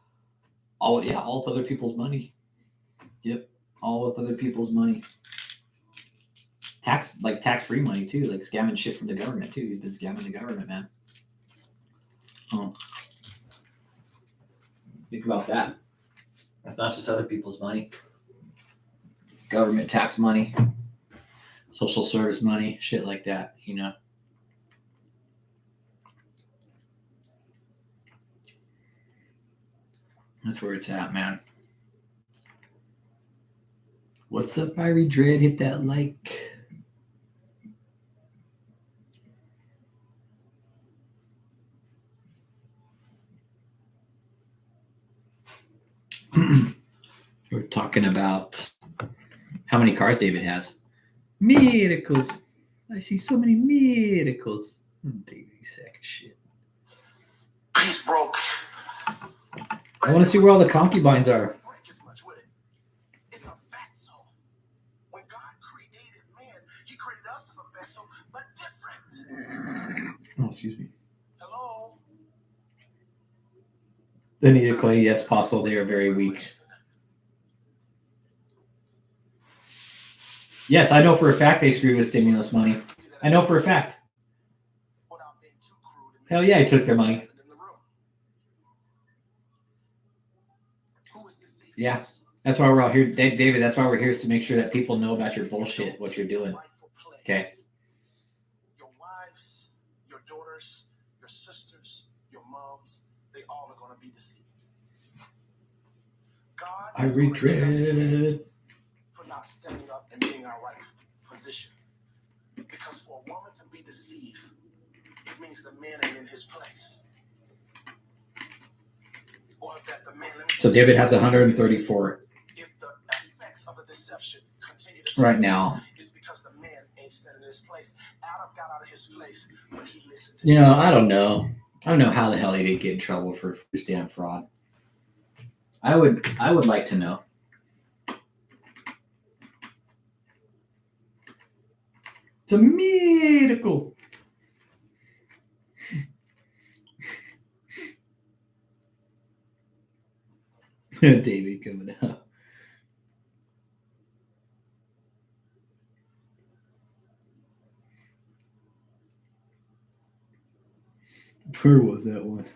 all with other people's money. Yep, all with other people's money. Tax-free money too, like scamming shit from the government too. He's been scamming the government, man. Think about that. That's not just other people's money. It's government tax money, social service money, shit like that, you know. That's where it's at, man. What's up, Irie Dread? Hit that like. We're talking about how many cars David has. Miracles. I see so many miracles. David, you sack of shit. He's broke. I want to see where all the concubines are. It's a vessel. When God created man, he created us as a vessel, but different. Oh, excuse me. Hello? Anita Clay, yes, Apostle, they are very weak. Yes, I know for a fact they screwed with stimulus money. I know for a fact. Hell yeah, he took their money. Yeah, that's why we're all here. David, that's why we're here, is to make sure that people know about your bullshit, what you're doing. Okay. Your wives, your daughters, your sisters, your moms, they all are going to be deceived. God I regret for not standing up and being our right position. Because for a woman to be deceived, it means the man is in his place. Or that the man. So David has 134 If the effects of the deception continue to right now. It's because the man ain't standing in his place. Adam got out of his place when he listened to I don't know. I don't know how the hell he didn't get in trouble for stand fraud. I would like to know. It's a miracle. David coming up. Where was that one?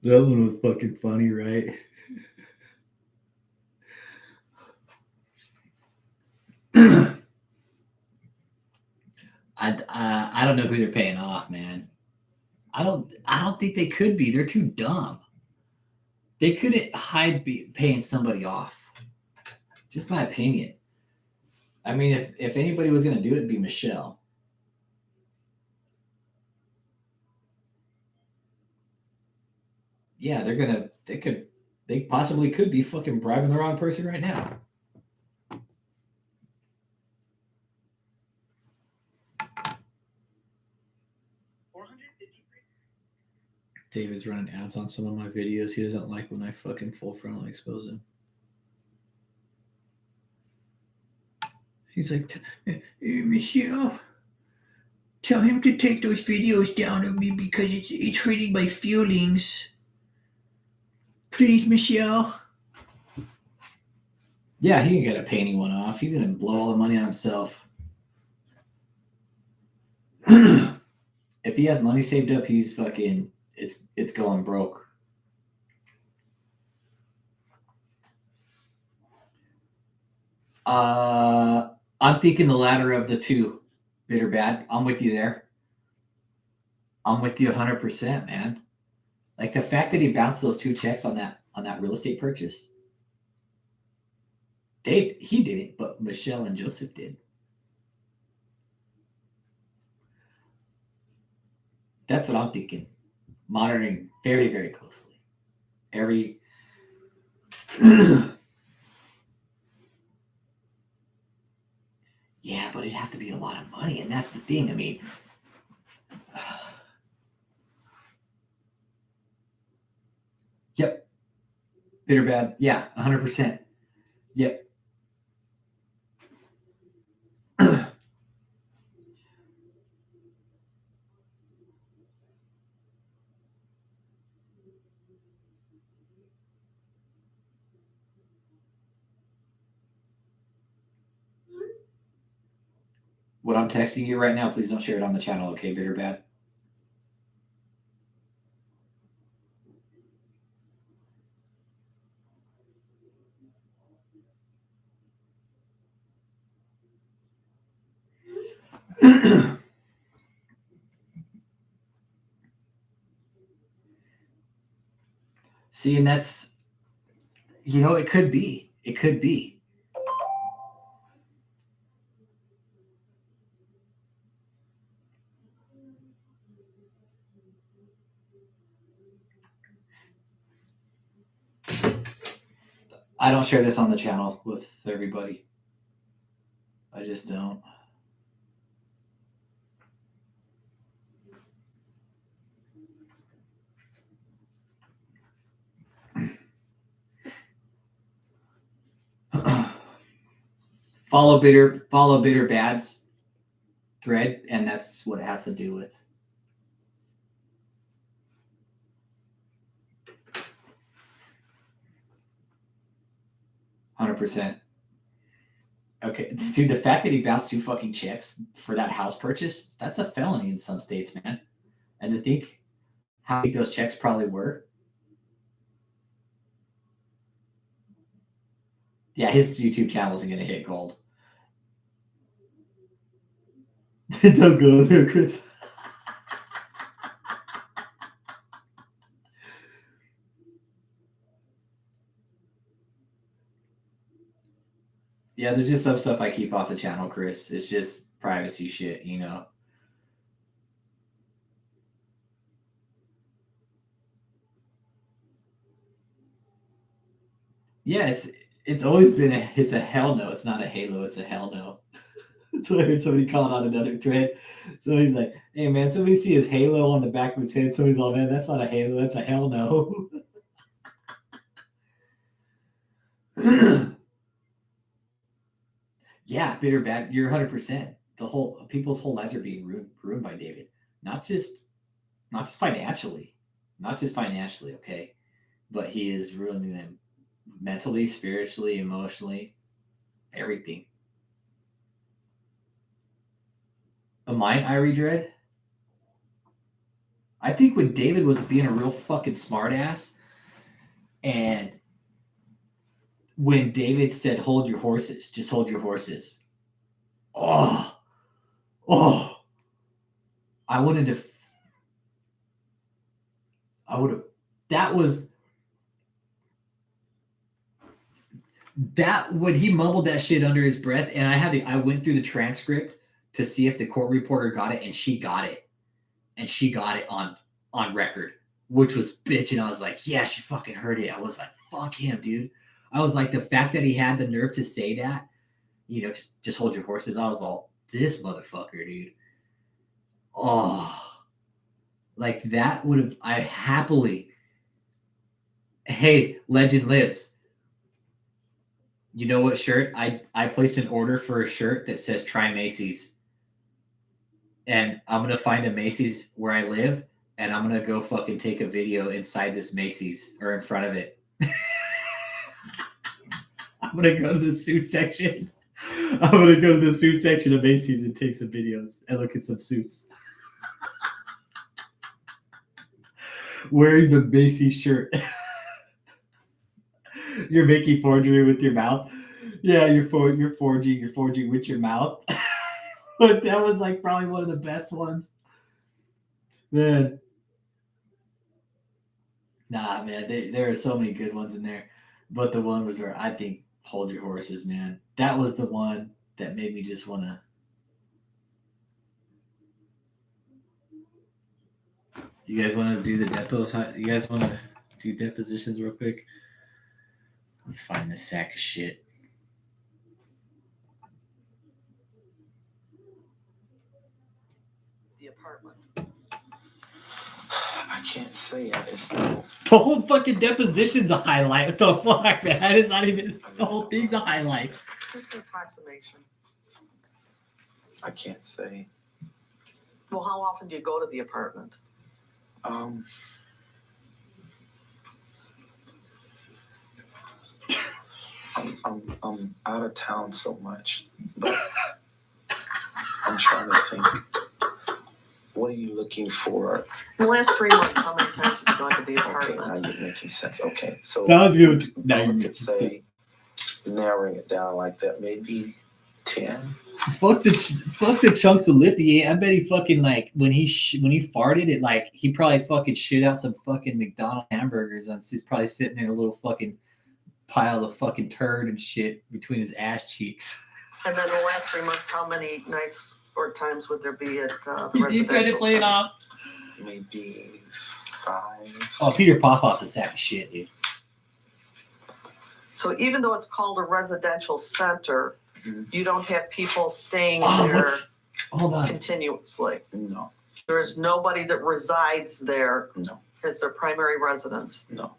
That one was fucking funny, right? I don't know who they're paying off, man. I don't think they could be. They're too dumb. They couldn't hide paying somebody off. Just my opinion. I mean, if anybody was going to do it, it'd be Michelle. Yeah, they possibly could be fucking bribing the wrong person right now. David's running ads on some of my videos. He doesn't like when I fucking full frontal expose him. He's like, hey, Michelle, tell him to take those videos down of me because it's hurting my feelings. Please, Michelle. Yeah, he can get a painting one off. He's going to blow all the money on himself. If he has money saved up, he's fucking, it's going broke. I'm thinking the latter of the two, Bitter Bad. I'm with you there. I'm with you 100%, man. Like the fact that he bounced those two checks on that real estate purchase. He didn't, but Michelle and Joseph did. That's what I'm thinking. Monitoring very, very closely. Yeah, but it'd have to be a lot of money, and that's the thing. I mean, yep. Bitter Bad. Yeah, 100%. Yep. what I'm texting you right now, please don't share it on the channel, okay, Bitter Bad? See, and that's, it could be. It could be. I don't share this on the channel with everybody. I just don't. Follow Bitter Bad's thread, and that's what it has to do with. %. Okay, dude, the fact that he bounced 2 fucking checks for that house purchase, that's a felony in some states, man. And to think how big those checks probably were. Yeah, his YouTube channel isn't going to hit gold. Don't go there, Chris. Yeah, there's just some stuff I keep off the channel, Chris. It's just privacy shit, Yeah, it's always been it's a hell no. It's not a halo, it's a hell no. So I heard somebody call it on another thread. So he's like, hey man, somebody see his halo on the back of his head. Somebody's all, man, that's not a halo, that's a hell no. Yeah, Bitter Bad, you're 100%. People's whole lives are being ruined by David. Not just financially. Not just financially, okay? But he is ruining them mentally, spiritually, emotionally, everything. A mine, Irie Dread? I think when David was being a real fucking smartass, and when David said, hold your horses, just hold your horses. Oh, I would have, that when he mumbled that shit under his breath, and I went through the transcript to see if the court reporter got it, and she got it. And she got it on record, which was bitch. And I was like, yeah, she fucking heard it. I was like, fuck him, dude. I was like, the fact that he had the nerve to say that, just hold your horses. I was all, this motherfucker, dude. Oh, like that would have, I happily, hey, legend lives. You know what shirt? I placed an order for a shirt that says try Macy's. And I'm going to find a Macy's where I live, and I'm going to go fucking take a video inside this Macy's or in front of it. I'm going to go to the suit section. I'm going to go to the suit section of Macy's and take some videos and look at some suits. Wearing the Macy's shirt. You're making forgery with your mouth. Yeah, you're forging with your mouth. But that was like probably one of the best ones. Man. Nah, man, there are so many good ones in there. But the one was where I think hold your horses, man. That was the one that made me just want to. You guys want to do the depots? You guys want to do depositions real quick? Let's find this sack of shit. The apartment. I can't say it. It's no. The whole fucking deposition's a highlight. What the fuck, man? It's not even the whole thing's a highlight. Just an approximation. I can't say. Well, how often do you go to the apartment? I'm out of town so much, but I'm trying to think. What are you looking for? In the last 3 months, how many times have you gone to the apartment? Okay, now you're making sense. Okay, so That was good. Now I you could say, narrowing it down like that, maybe 10. fuck the chunks of lip he ate. I bet he fucking like when he farted it, like he probably fucking shit out some fucking McDonald's hamburgers and he's probably sitting in a little fucking pile of fucking turd and shit between his ass cheeks. And then the last 3 months, how many nights or times would there be at the You residential try to play it center? off. Maybe 5. Oh, Peter Popoff's a sack of shit, dude. So even though it's called a residential center, you don't have people staying Oh, there hold on. continuously. No. There is nobody that resides there No. as their primary residence. No.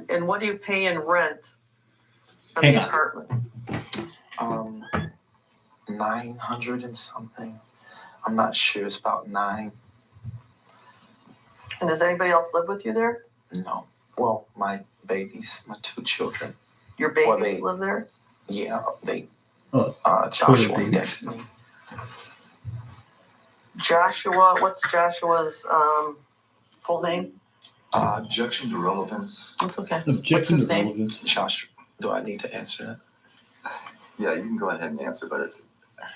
And what do you pay in rent on Hang the on. apartment? 900 and something. I'm not sure. It's about 9. And does anybody else live with you there? No. Well, my babies, my 2 children. Your babies Well, they- live there? Yeah, they. Oh, Joshua babies. and Destiny. Joshua, what's Joshua's full name? Objection to relevance. It's okay. Objection What's his to name? relevance. Joshua. Do I need to answer that? Yeah, you can go ahead and answer, but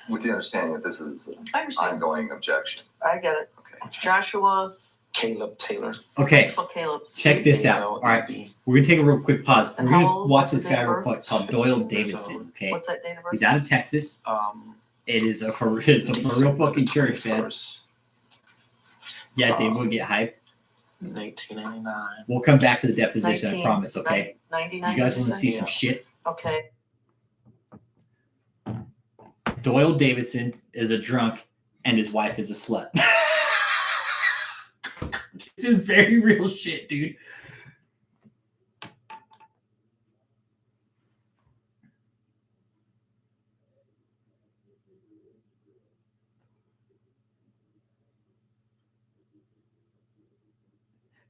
with the understanding that this is an I understand. ongoing objection. I get it. Okay. Joshua, Caleb Taylor. Okay, well, Caleb. check this out. All right, we're gonna take a real quick pause. We're And how gonna old watch is this the guy real birth? quick called 15 Doyle years Davidson. old. Okay, What's that date of birth? he's out of Texas. Um, It is a for real fucking church, man. Yeah, Dave, we'll get hyped. 1989. We'll come back to the deposition, I promise. Okay, 99. you guys want to see Yeah. some shit? Okay. Doyle Davidson is a drunk, and his wife is a slut. This is very real shit, dude.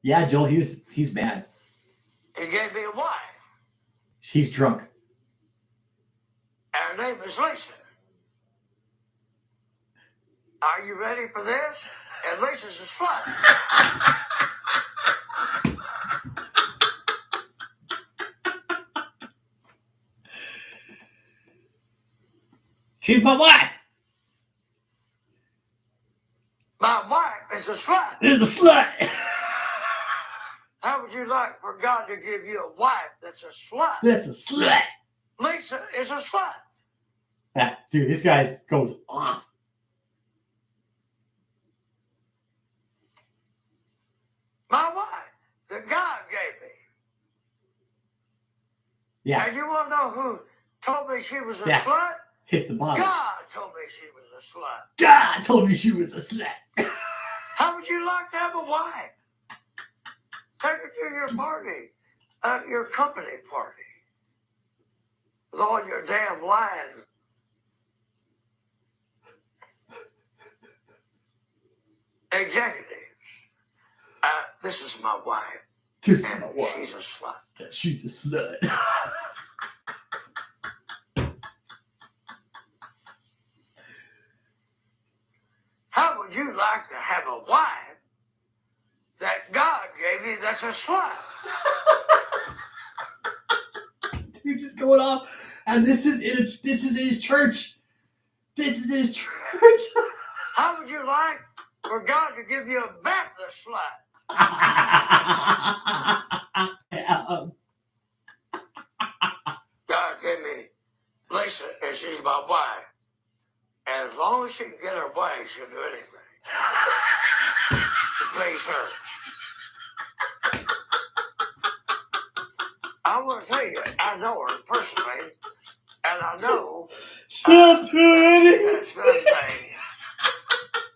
Yeah, Joel, he's mad. He gave me a wife. He's drunk. And her name is Lisa. Are you ready for this? And Lisa's a slut. She's my wife. My wife is a slut. This is a slut. How would you like for God to give you a wife that's a slut? That's a slut. Lisa is a slut. Ah, dude, this guy goes off. My wife that God gave me. Yeah, And you want to know who told me she was a Yeah. slut? hits the bottom. God told me she was a slut. God told me she was a slut. How would you like to have a wife? Take her to your party, your company party, with all your damn lying. Executives. This is my wife, This is and my wife. she's a slut. She's a slut. How would you like to have a wife that God gave you that's a slut? Dude, just going off. And this is in his church. This is in his church. How would you like for God to give you a Baptist slut? God gave me Lisa, and she's my wife. And as long as she can get her way, she'll do anything to please her. I want to tell you, I know her personally, and I know She'll do that she it. has done things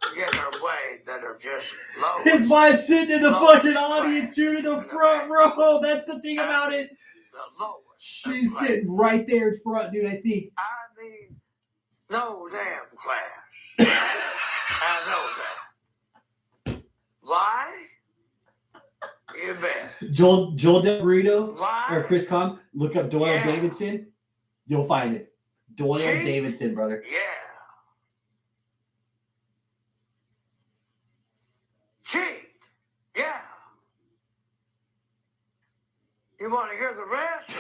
to get her way that are just low. His wife's sitting in the fucking audience, dude, in the front row. That's the thing about it. The lowest. She's of sitting right there in front, dude, I think. I mean, no damn class. I know that. Why? You you bet. Joel Del Burrito Why? or Chris Con, look up Doyle Yeah. Davidson. You'll find it. Doyle See? Davidson, brother. Yeah. Cheat. Yeah. You want to hear the rest?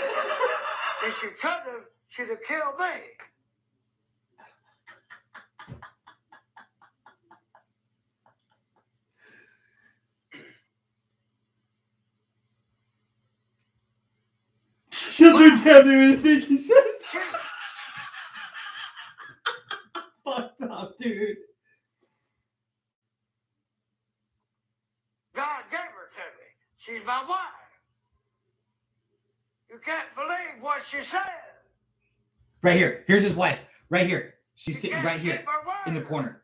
If she couldn't have, she'd have killed me. She'll do damn near anything he says. Cheat. Fucked up, dude. God gave her to me. She's my wife. You can't believe what she said. Right here. Here's his wife. Right here. She's She sitting can't right here keep her word. in the corner.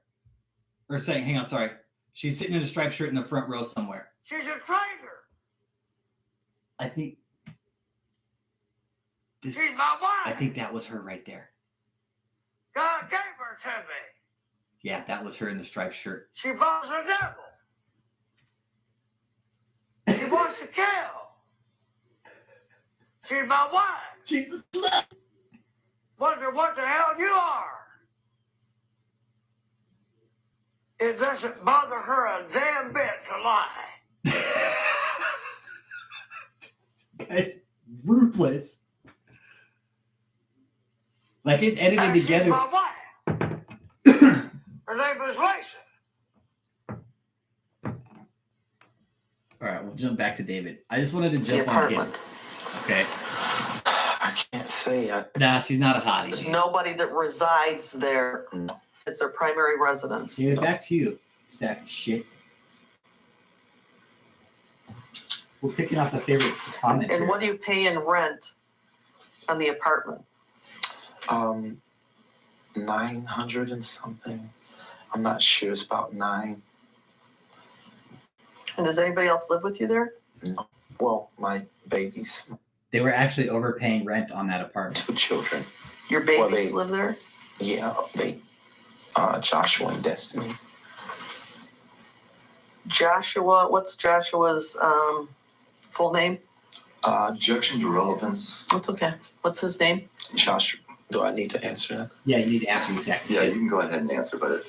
Or saying, hang on, sorry. She's sitting in a striped shirt in the front row somewhere. She's a traitor. I think this. She's my wife. I think that was her right there. God gave her to me. Yeah, that was her in the striped shirt. She boss the devil. She wants to kill. She's my wife. Jesus. Wonder what the hell you are. It doesn't bother her a damn bit to lie. Guy's ruthless. Like it's edited And she's together. my wife. Her name is Lisa. All right, we'll jump back to David. I just wanted to The jump on him. apartment. Okay. I can't say. Nah, she's not a hottie. There's dude. nobody that resides there. It's their primary residence. David, back to you, sack of shit. We're picking up the favorite comments. And here. what do you pay in rent on the apartment? 900 and something. I'm not sure. It's about 9. And does anybody else live with you there? No. Well, my babies, They were actually overpaying rent on that apartment. 2 children. Your babies Well, they- live there? Yeah, they, Joshua and Destiny. Joshua, what's Joshua's full name? Objection to relevance. That's okay. What's his name? Joshua, do I need to answer that? Yeah, you need to answer the sack of Yeah, shit. you can go ahead and answer, but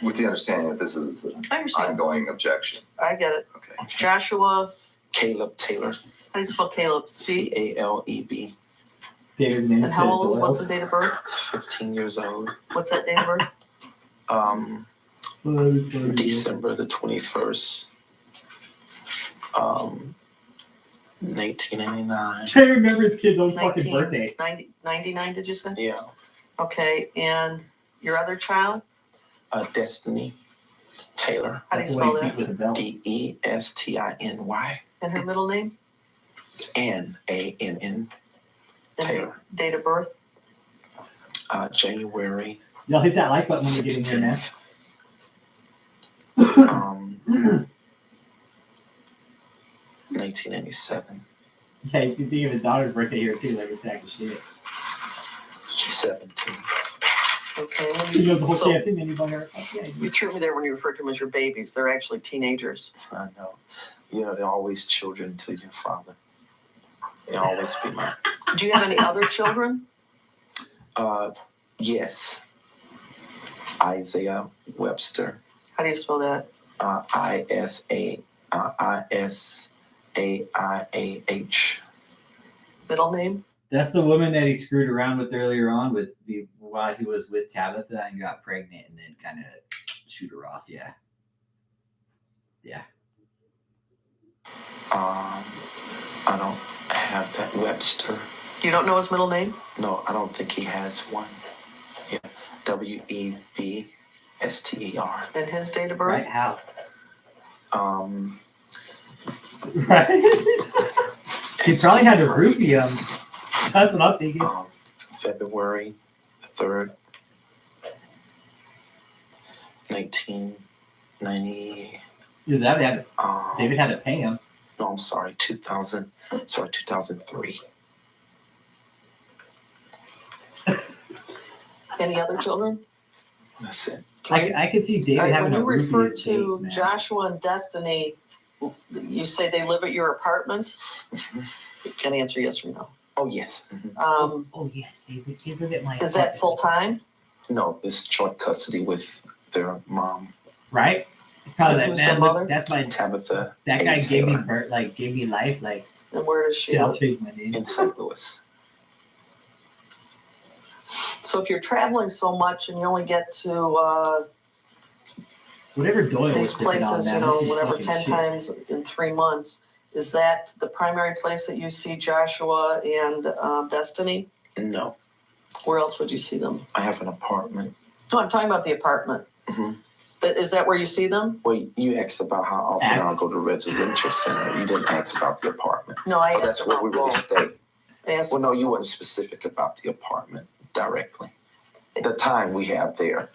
with the understanding that this is an I understand. ongoing objection. I get it. Okay. Okay. Joshua, Caleb Taylor, how do you spell Caleb? C. CALEB. David's name And is how old? What's Doyle's. the date of birth? 15 years old. What's that date of birth? December the 21st. 1989. Can't remember his kid's own fucking birthday. 99, did you say? Yeah. Okay, and your other child? Destiny Taylor. How do you That's the way spell he beat that? with a belt. DESTINY. And her middle name? NANN. And Taylor. her date of birth? January Y'all hit that like button when you get in here, man. 16th. 1997. Yeah, you can think of his daughter's birthday here too, like a sack of shit. She's 17. Okay. He knows the whole So KFC menu by her. Oh, yeah, you threw me there when you referred to them as your babies. They're actually teenagers. I know. You know, they're always children to your father. They always be mine. Do you have any other children? Yes. Isaiah Webster. How do you spell that? ISAIAH. Middle name? That's the woman that he screwed around with earlier on while he was with Tabitha and got pregnant and then kind of shoot her off. Yeah. Yeah. I don't have that Webster. You don't know his middle name? No, I don't think he has one. Yeah. WEBSTER. And his date of birth? Right? How? Um, Right? He probably had to roofie him. That's what I'm thinking. February 3rd, 1990. Dude, David had to pay him. No, I'm sorry, 2003. Any other children? That's it. I could see David All right, having when a you roofie refer his to dates, man. Joshua and Destiny, You say they live at your apartment? You can answer yes or no. Oh, yes. Oh yes, they live at my. Is that full time? No, it's joint custody with their mom, Right? Probably that Who's the man. mother? Look, that's my. Tabitha. That A. guy gave me Taylor, gave me life. Like, And where does she shit, I'll live? change my name. in St. Louis. So if you're traveling so much and you only get to Whatever Doyle was these sipping on, places, man, you know, this is whatever, fucking 10 shit. times in 3 months, is that the primary place that you see Joshua and Destiny? No, Where else would you see them? I have an apartment. No, I'm talking about the apartment. Mhm. Is that where you see them? Wait, you asked about how often I'll go to residential center. You didn't ask about the apartment. No, I So asked that's where about we really both. stay. I asked, Well, no, you weren't specific about the apartment directly. The time we have there,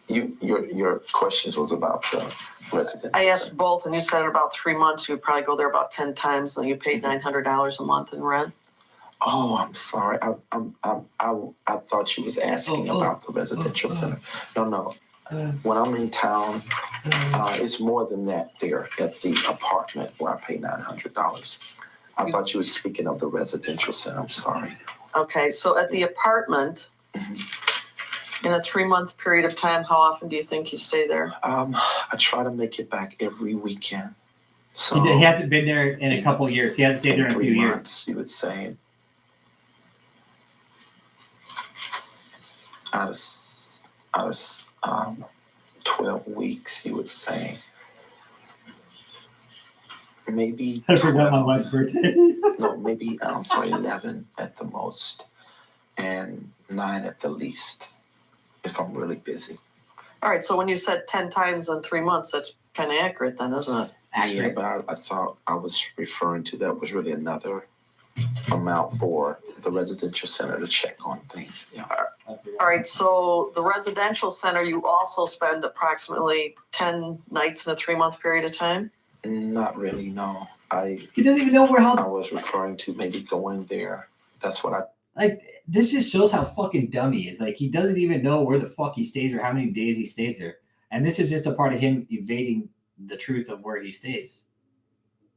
your questions was about the residential. I asked both, and you said in about 3 months you'd probably go there about 10 times, and you paid $900 a month in rent. Oh, I'm sorry. I thought you was asking about the residential center. No. When I'm in town, it's more than that there at the apartment where I pay $900. I thought you were speaking of the residential center. I'm sorry. Okay, so at the apartment, in a 3-month period of time, how often do you think you stay there? I try to make it back every weekend. So He hasn't been there in a couple years. He hasn't stayed there in a few 3 years. months, you would say. Out of 12 weeks, you would say. Maybe I forgot my 12. wife's birthday. No, maybe 11 at the most, and 9 at the least, if I'm really busy. All right, so when you said 10 times in 3 months, that's kind of accurate then, isn't it? Yeah, Accurate. but I thought I was referring to that was really another amount for the residential center to check on things. Yeah. All right, so the residential center, you also spend approximately 10 nights in a 3-month period of time? Not really, no. He doesn't even know where I how. was referring to maybe going there. That's what I. Like, this just shows how fucking dumb he is. Like, he doesn't even know where the fuck he stays or how many days he stays there. And this is just a part of him evading the truth of where he stays.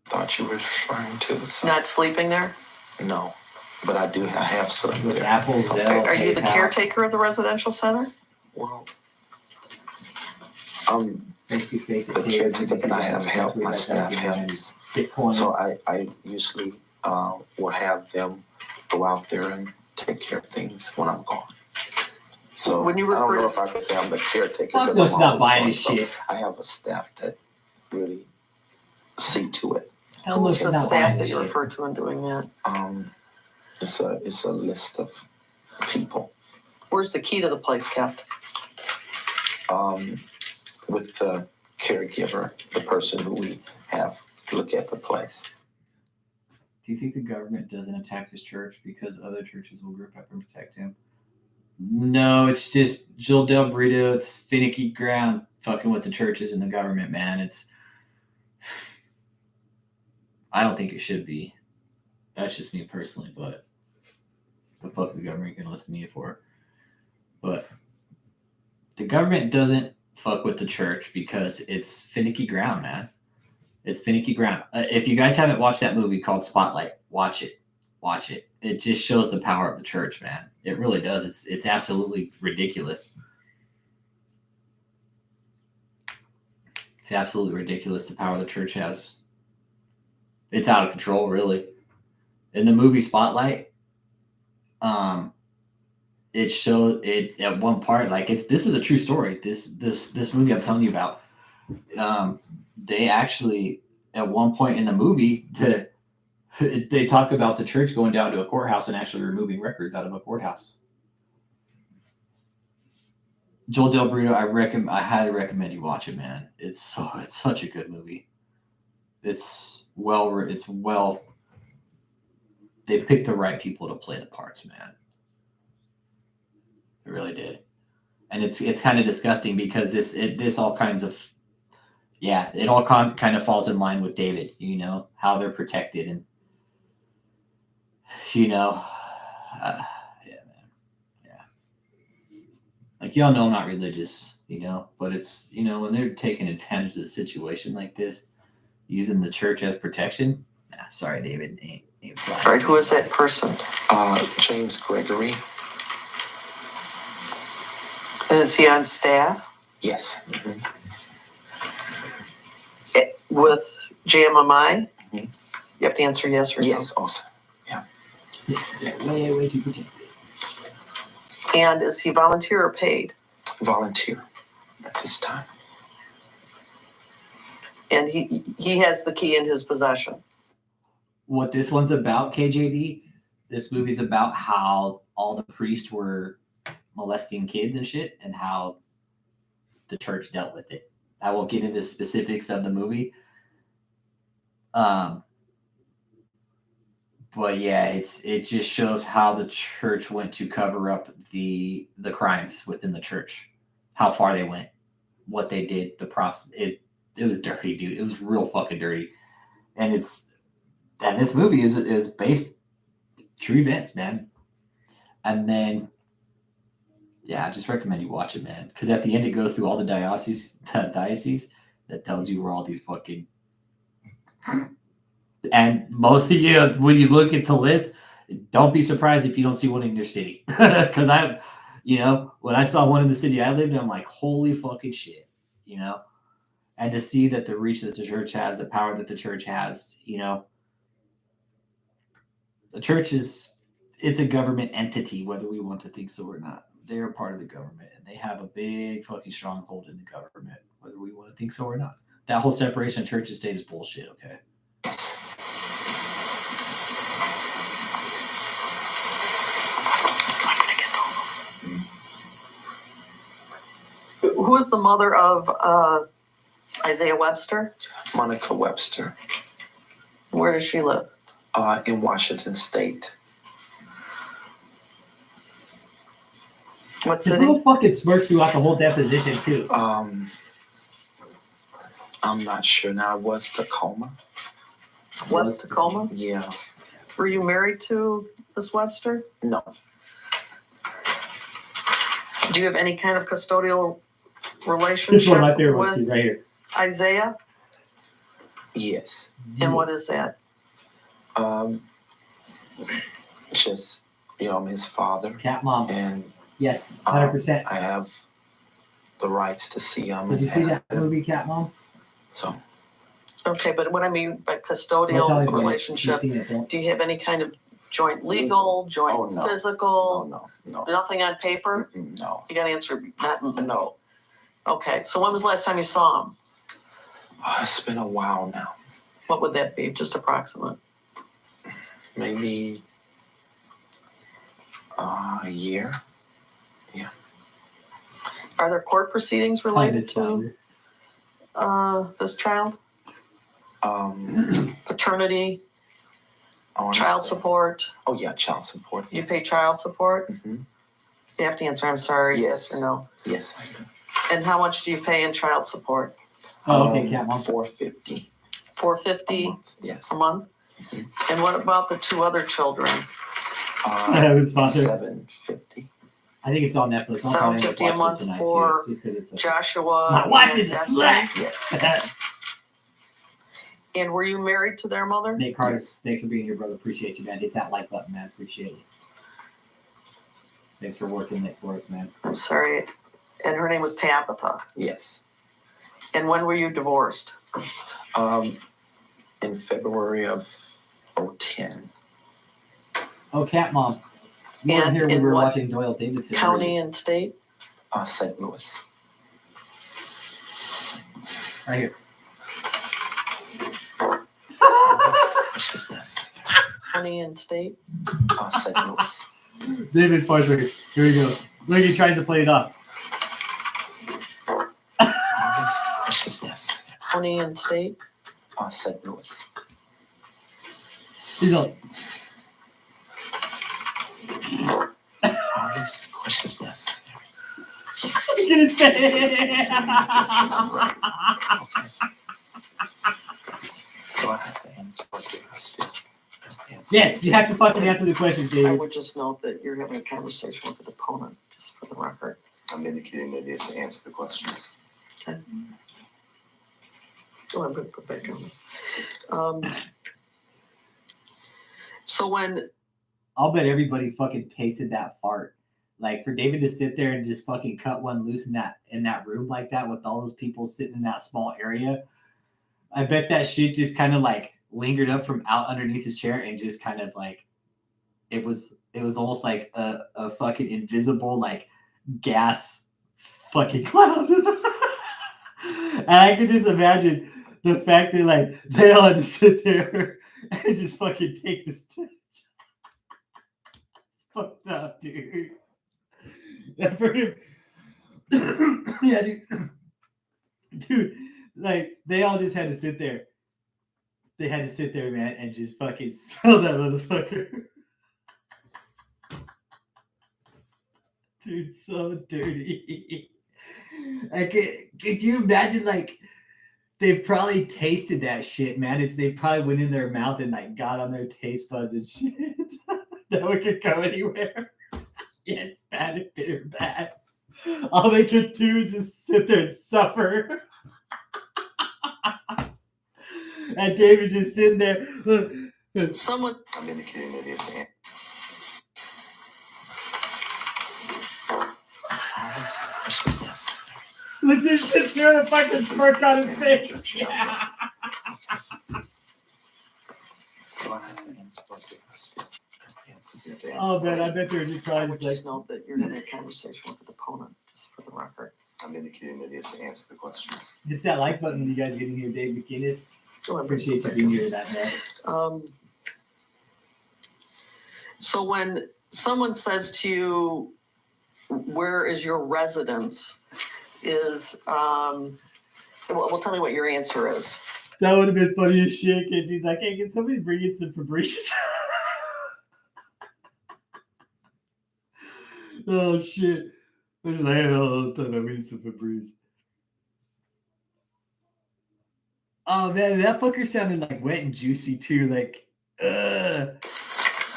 Thought you were referring to. So. Not sleeping there? No, but I have some With there. Apple, Some- Zelle, Are you the PayPal. caretaker of the residential center? Well, Face to face. the caretaker, but I have help. My staff helps. Bitcoin. So I usually will have them go out there and take care of things when I'm gone. So When you I don't refer know to if I can say I'm the caretaker. Fuck because no, I'm she's not always buying gone. his So shit. I have a staff that really see to it. Hell no, Who's she's the not staff buying that his you shit. refer to in doing that? It's a list of people. Where's the key to the place kept? With the caregiver, the person who we have look at the place. Do you think the government doesn't attack his church because other churches will group up and protect him? No, it's just Jill Del Burrito. It's finicky ground fucking with the churches and the government, man. I don't think it should be. That's just me personally, but the fuck is the government gonna listen to me for? But the government doesn't fuck with the church because it's finicky ground, man. It's finicky ground. If you guys haven't watched that movie called Spotlight, watch it. Watch it. It just shows the power of the church, man. It really does. It's absolutely ridiculous. It's absolutely ridiculous the power the church has. It's out of control, really. In the movie Spotlight, it showed it at one part, like this is a true story. This movie I'm telling you about. They actually at one point in the movie they talk about the church going down to a courthouse and actually removing records out of a courthouse. Joel Del Burrito, I highly recommend you watch it, man. It's such a good movie. It's well. They picked the right people to play the parts, man. It really did, and it's kind of disgusting because this all kinds of, yeah, it all kind of falls in line with David. You know how they're protected, and yeah, man, yeah. Like y'all know, I'm not religious, but it's when they're taking advantage of the situation like this, Using the church as protection? Nah, sorry, David. Ain't flying. All right, who is that person? James Gregory. Is he on staff Yes. with JMMI? Mhm. You have to answer yes or Yes, also. Yeah, way too protected. no. And is he volunteer or paid? Volunteer at this time. And he has the key in his possession. What this one's about, KJD, this movie's about how all the priests were molesting kids and shit and how the church dealt with it. I won't get into specifics of the movie. But yeah, it just shows how the church went to cover up the crimes within the church, how far they went, what they did, the process. It was dirty, dude. It was real fucking dirty. And this movie is based true events, man. And then, yeah, I just recommend you watch it, man. Because at the end, it goes through all the diocese that tells you where all these fucking. And most of you, when you look at the list, don't be surprised if you don't see one in your city. Because when I saw one in the city I lived in, I'm like, holy fucking shit, And to see that the reach that the church has, the power that the church has, the church it's a government entity, whether we want to think so or not. They're a part of the government, and they have a big fucking stronghold in the government, whether we want to think so or not. That whole separation of church and state is bullshit, okay? Who is the mother of Isaiah Webster? Monica Webster. Where does she live? In Washington State. What This city? little fucking smirks throughout the whole deposition, too. I'm not sure now. It was Tacoma. West Tacoma? Yeah. Were you married to Miss Webster? No. Do you have any kind of custodial This relationship one right there was with too, right here. Isaiah? Yes. And what is that? Just, I'm his father. Cat mom. And Yes, 100%. I have the rights to see him. Did you see that movie, Cat Mom? So. Okay, but what I mean by Don't tell custodial anybody. relationship, You've seen it, don't. do you have any kind of joint legal, joint no. physical? No. Nothing on paper? No. You got to answer that. No. Okay, so when was the last time you saw him? It's been a while now. What would that be? Just approximate. Maybe a year. Yeah. Are there court proceedings related to this child? Paternity, child support? Oh, yeah, child support. You pay child support? Mm-hmm. You have to answer, I'm sorry, yes or no. Yes, I do. And how much do you pay in child support? Oh, okay, Cat Mom. $450. $450 Yes. a month? Mm-hmm. And what about the two other children? His father. $750. I think it's on Netflix. I'll probably end up $750 a watching month it tonight, for too, just 'cause it's Joshua. My wife and is a Destiny? slut. Yes. And were you married to their mother? Nate Carter, Yes. thanks for being here, brother. Appreciate you, man. Hit that like button, man. Appreciate you. Thanks for working it for us, man. I'm sorry. And her name was Tabitha. Yes. And when were you divorced? In February of 2010. Oh, Cat Mom. You weren't And here when in we were what watching Doyle Davidson. County and state? St. Louis. Right here. Which is necessary. County and state? St. Louis. David Parks right here. Here we go. Look, he tries to play it off. Which is necessary. County and state? St. Louis. He's on. Which is necessary. Look at his face. So I have to answer what I still answer. Yes, you have to fucking answer the questions, I David. would just note that you're having a conversation with the deponent, just for the record. I'm indicating that it is to answer the questions. Okay. Oh, I'm going to put back on this. So when I'll bet everybody fucking tasted that fart. Like for David to sit there and just fucking cut one loose in that room like that with all those people sitting in that small area, I bet that shit just kind of like lingered up from out underneath his chair and just kind of like it was almost like a fucking invisible like gas fucking cloud. And I could just imagine the fact that like they all had to sit there and just fucking take this. It's fucked up, dude. Yeah, dude, like they all just had to sit there. They had to sit there, man, and just fucking smell that motherfucker. Dude, so dirty. Could you imagine, like, they probably tasted that shit, man. They probably went in their mouth and, like, got on their taste buds and shit. No one could go anywhere. Yes, bad and bitter bad. All they could do is just sit there and suffer. And David just sitting there. someone I'm indicating that he has to answer. Look, this shit's doing a fucking smirk on his face. Yeah. Oh man, I bet they're just I probably would just just note that you're having a conversation with the deponent, just for the record. I'm indicating that he has to answer the questions. hit that like button when you guys get in here, Dave McGinnis. Oh, I Appreciate you being here that night. So when someone says to you, where is your residence, is, well, tell me what your answer is. That would have been funny as shit. And she's like, hey, can somebody bring in some Febreze? Oh shit. They're just like, hey, hold on, we need some Febreze. Oh man, that fucker sounded like wet and juicy too. Like,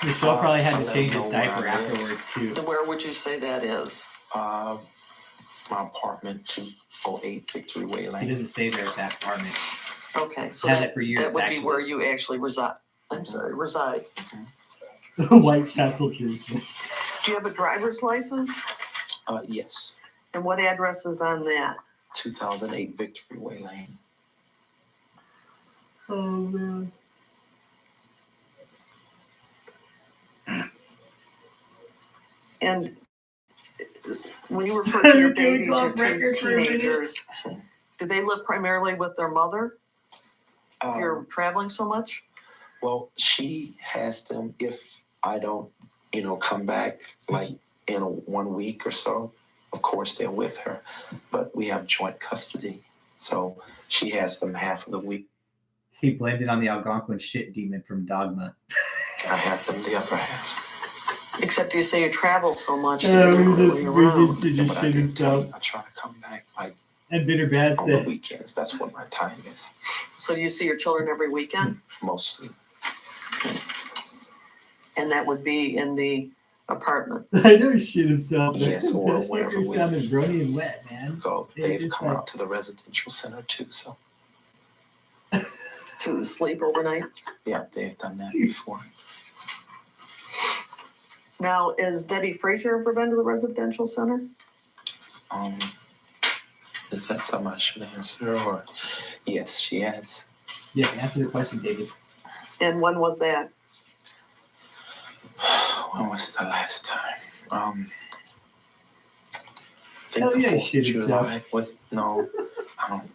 Michelle probably had to change his diaper afterwards too. And where would you say that is? My apartment, 208 Victory Way He Lane. doesn't stay there at that apartment. Okay, so Had that, it for years, that would actually. be where you actually reside. Reside. White Castle Kids. Do you have a driver's license? Yes, And what address is on that? 2008 Victory Way Lane. Oh man. And when you refer to your Can we babies go or off record for a minute? teenagers, do they live primarily with their mother? If you're Um, traveling so much? well, she has them if I don't, come back like in 1 week or so. Of course, they're with her, but we have joint custody. So she has them half of the week. He blamed it on the Algonquin shit demon from Dogma. I have them the other half. Except you say you travel so much. Yeah, you're we never just really around. But I shit did tell himself. you, I try to come back like And Bitter Bad on the said, weekends. That's what my time is, So you see your children every weekend? mostly. And that would be in the apartment. I know he shit himself. Yes, or This wherever fucker we sounded grody and wet, man. go. It's They've just come like- out to the residential center too. So To sleep overnight? yeah, they've done that Dude. before. Now, has Debbie Frazier ever been to the residential center? Is that something I should answer, or yes, she has. Yes, answer the question, David. And when was that? When was the last time? I think Hell the yeah, he 4th of shit himself. July was no. I don't.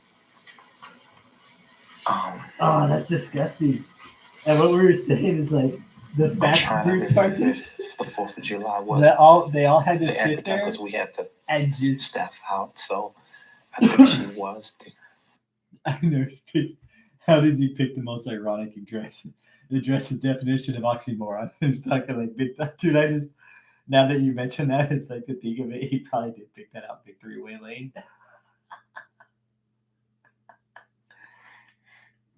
Oh, that's disgusting. And what we were saying is like the I'm fact trying Bruce to remember Parkins, if the 4th of July was they all had to the sit there because we had the and just staff out, so I think she was there. I know his face. How does he pick the most ironic address? The address's definition of oxymoron. He's talking like big dude. I just now that you mention that, it's like the thing of it. He probably did pick that out, Victory Way Lane.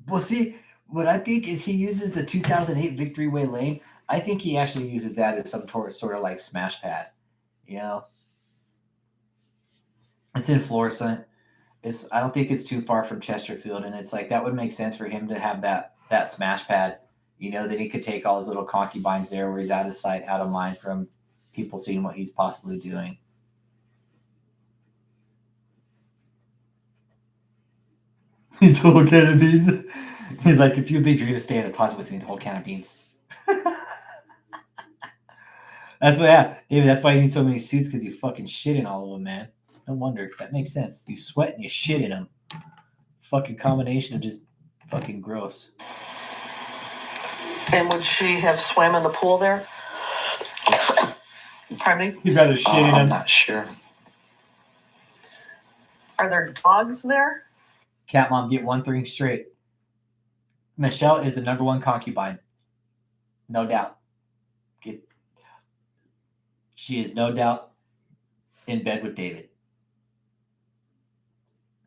Well, see, what I think is he uses the 2008 Victory Way Lane. I think he actually uses that as some sort of like smash pad. You know, it's in Florissant. I don't think it's too far from Chesterfield, and it's like that would make sense for him to have that smash pad. You know, that he could take all his little concubines there, where he's out of sight, out of mind from people seeing what he's possibly doing. He's a whole can of beans. He's like, if you think you're gonna stay in the closet with me, the whole can of beans. That's why, yeah, David. That's why you need so many suits, because you fucking shit in all of them, man. No wonder. That makes sense. You sweat and you shit in them. Fucking combination of just fucking gross. And would she have swam in the pool there? Pardon me? You'd rather shit in I'm them. not sure. Are there dogs there? Cat mom, get one thing straight. Michelle is the number one concubine. No doubt. She is no doubt in bed with David.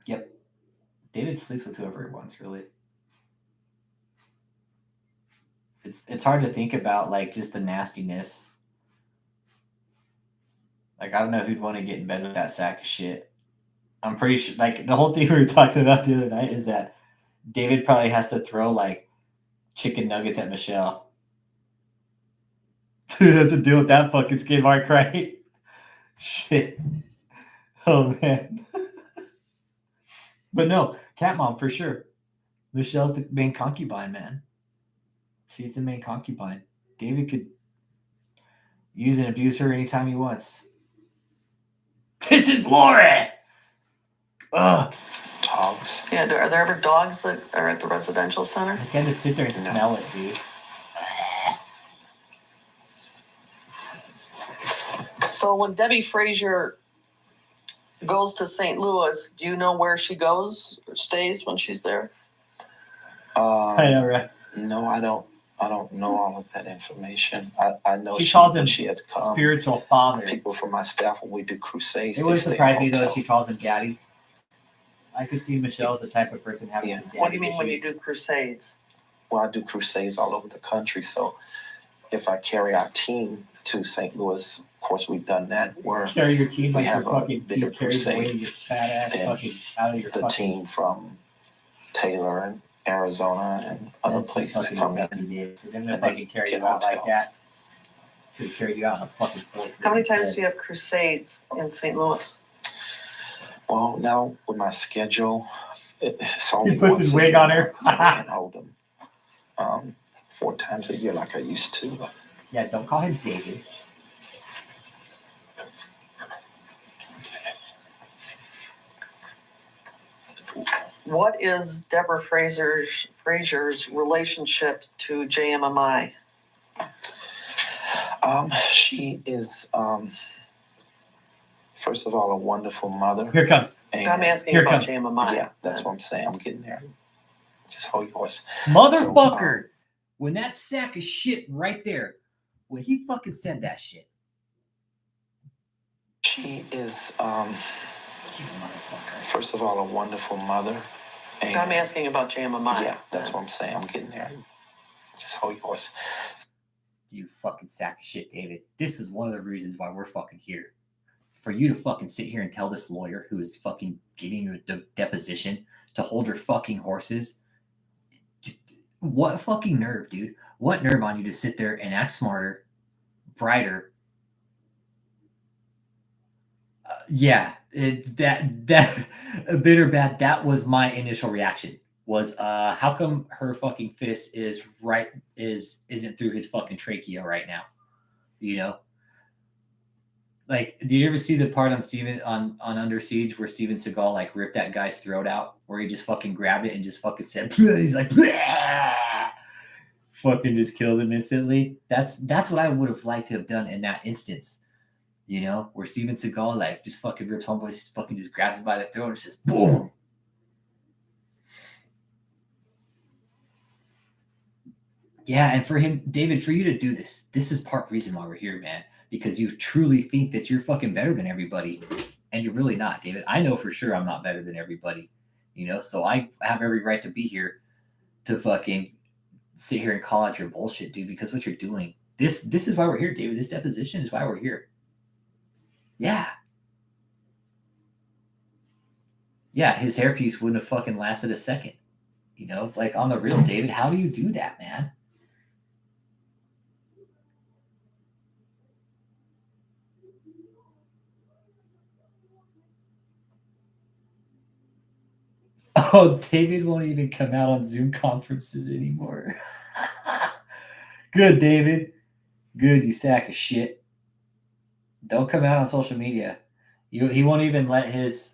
Yep. David sleeps with whoever he wants, really. It's hard to think about, like, just the nastiness. Like, I don't know who'd want to get in bed with that sack of shit. I'm pretty sure, like, the whole thing we were talking about the other night is that David probably has to throw, like, chicken nuggets at Michelle. Dude, have to deal with that fucking skid mark, right? Shit. Oh, man. But no, Cat Mom, for sure. Michelle's the main concubine, man. She's the main concubine. David could use and abuse her anytime he wants. This is glory! Ugh. Dogs. Yeah, are there ever dogs that are at the residential center? I gotta sit there and smell it, dude. So when Debbie Frazier goes to St. Louis, do you know where she goes or stays when she's there? I know, right? No, I don't know all of that information. I know She calls him she has come. spiritual father. People from my staff, when we do crusades, It wouldn't they stay surprise in me though if hotels. she calls him daddy. I could see Michelle's the type of person having some daddy What do you mean when you issues. do crusades? Well, I do crusades all over the country. So if I carry our team to St. Louis, of course, we've done that. Where Carry your team we like your have a fucking bigger team carries crusade, away your fat ass and fucking out of your the fucking team from Taylor and Arizona and other That's just places fucking come disgusting, in. dude. For them to and they fucking carry get you out like hotels. that. Should have carried you out on a fucking fork. How many times do you have crusades in St. Louis? Well, now with my schedule, it's only He puts once his a wig year on now, her. 'cause I can't hold them 4 times a year like I used to. But Yeah, don't call him David. What is Deborah Frazier's relationship to JMMI? she is, first of all, a wonderful mother. Here it comes. And I'm asking Here about comes. JMMI. yeah, that's what I'm saying. I'm getting there. Just hold your horse. Motherfucker. When that sack of shit right there, when he fucking said that shit. She is, You motherfucker. first of all, a wonderful mother. And I'm asking about JMMI. yeah, that's what I'm saying. I'm getting there. Just hold your horse. You fucking sack of shit, David. This is one of the reasons why we're fucking here. For you to fucking sit here and tell this lawyer who is fucking giving you a deposition to hold your fucking horses. What fucking nerve, dude? What nerve on you to sit there and act smarter, brighter? That good or bad, that was my initial reaction. Was how come her fucking fist isn't through his fucking trachea right now? You know? Like, did you ever see the part on Under Siege where Steven Seagal like ripped that guy's throat out, where he just fucking grabbed it and just fucking said, he's like, fucking just kills him instantly. That's what I would have liked to have done in that instance. You know, where Steven Seagal like just fucking rips homeboy, fucking just grabs him by the throat and says, boom. Yeah, and for him, David, for you to do this is part reason why we're here, man. Because you truly think that you're fucking better than everybody. And you're really not, David. I know for sure I'm not better than everybody. You know, so I have every right to be here to fucking sit here and call out your bullshit, dude, because what you're doing. This is why we're here, David. This deposition is why we're here. Yeah. Yeah, his hairpiece wouldn't have fucking lasted a second. You know, like on the real, David, how do you do that, man? Oh, David won't even come out on Zoom conferences anymore. Good, David. Good, you sack of shit. Don't come out on social media. He won't even let his.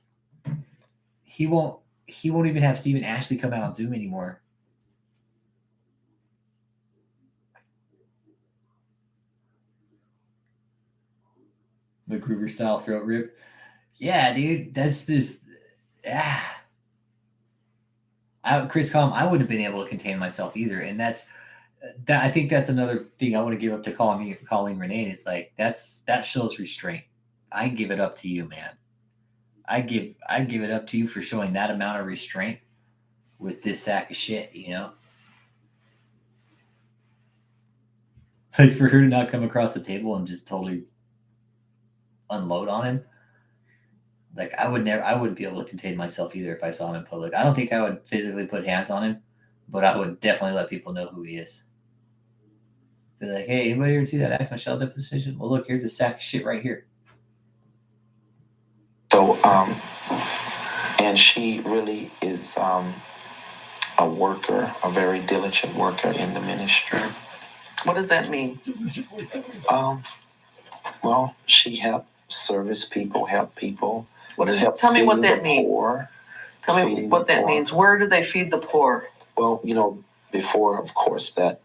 He won't even have Stephen Ashley come out on Zoom anymore. The Gruber style throat rip. Yeah, dude, that's just. Chris Calm, I wouldn't have been able to contain myself either, and that. I think that's another thing I want to give up to Colleen Renee. Is like that shows restraint. I give it up to you, man. I give it up to you for showing that amount of restraint with this sack of shit, you know? Like for her to not come across the table and just totally unload on him. Like I wouldn't be able to contain myself either if I saw him in public. I don't think I would physically put hands on him, but I would definitely let people know who he is. Be like, hey, anybody ever see that Axe Michelle deposition? Well, look, here's a sack of shit right here. So, and she really is a worker, a very diligent worker in the ministry. What does that mean? Well, she helps service people, help people. Tell me what that means. Tell me what that means. Where do they feed the poor? Well, you know, before, of course, that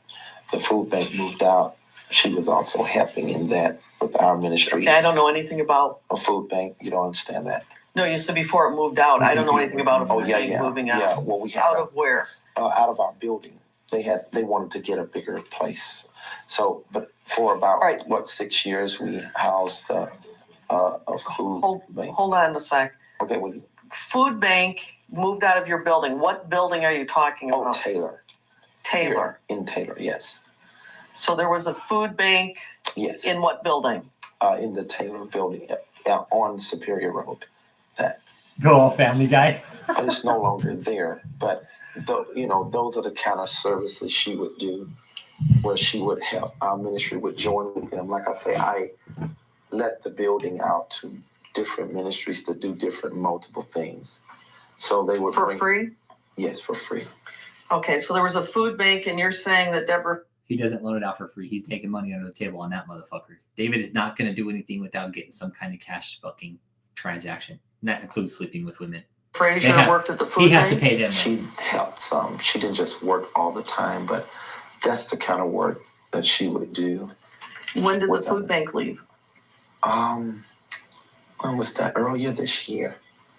the food bank moved out, she was also helping in that with our ministry. Okay, I don't know anything about a food bank. You don't understand that? No, you said before it moved out. I don't know anything about a food bank moving out. Yeah, well, we had out of where? Out of our building. They wanted to get a bigger place. So, but for about 6 years, we housed a food bank. Hold on a sec. Okay, food bank moved out of your building. What building are you talking about? Oh, Taylor. Taylor. Here in Taylor, yes. So there was a food bank. Yes. In what building? In the Taylor building on Superior Road. That. Go all Family Guy. But it's no longer there. But those are the kind of services she would do, where she would help. Our ministry would join with them. Like I say, I let the building out to different ministries to do different multiple things. So they would for free? Yes, for free. Okay, so there was a food bank, and you're saying that Deborah. He doesn't loan it out for free. He's taking money under the table on that motherfucker. David is not going to do anything without getting some kind of cash fucking transaction. And that includes sleeping with women. Frazier worked at the food bank? He has to pay them. She helped some. She didn't just work all the time, but that's the kind of work that she would do. When did the food bank leave? When was that? Earlier this year.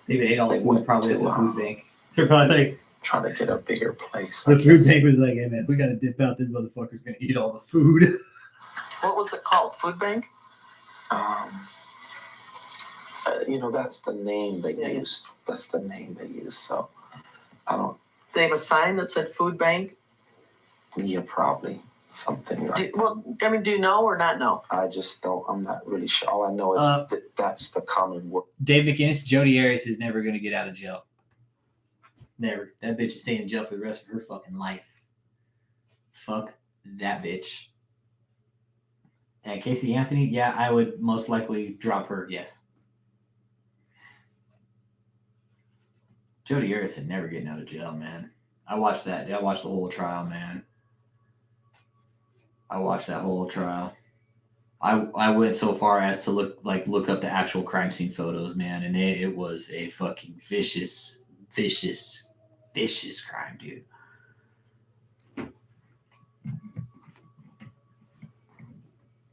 David ate all the food probably at the food bank. They're probably like trying to get a bigger place. The food bank was like, hey man, we got to dip out. This motherfucker's going to eat all the food. What was it called? Food bank? That's the name they used. That's the name they used. So I don't. They have a sign that said food bank? Yeah, probably something like that. Do you know or not know? I just don't. I'm not really sure. All I know is that's the common word. Dave McInnes, Jodi Arias is never going to get out of jail. Never. That bitch is staying in jail for the rest of her fucking life. Fuck that bitch. And Casey Anthony, yeah, I would most likely drop her, yes. Jodi Arias is never getting out of jail, man. I watched that. I watched the whole trial, man. I watched that whole trial. I went so far as to look up the actual crime scene photos, man, and it was a fucking vicious crime, dude.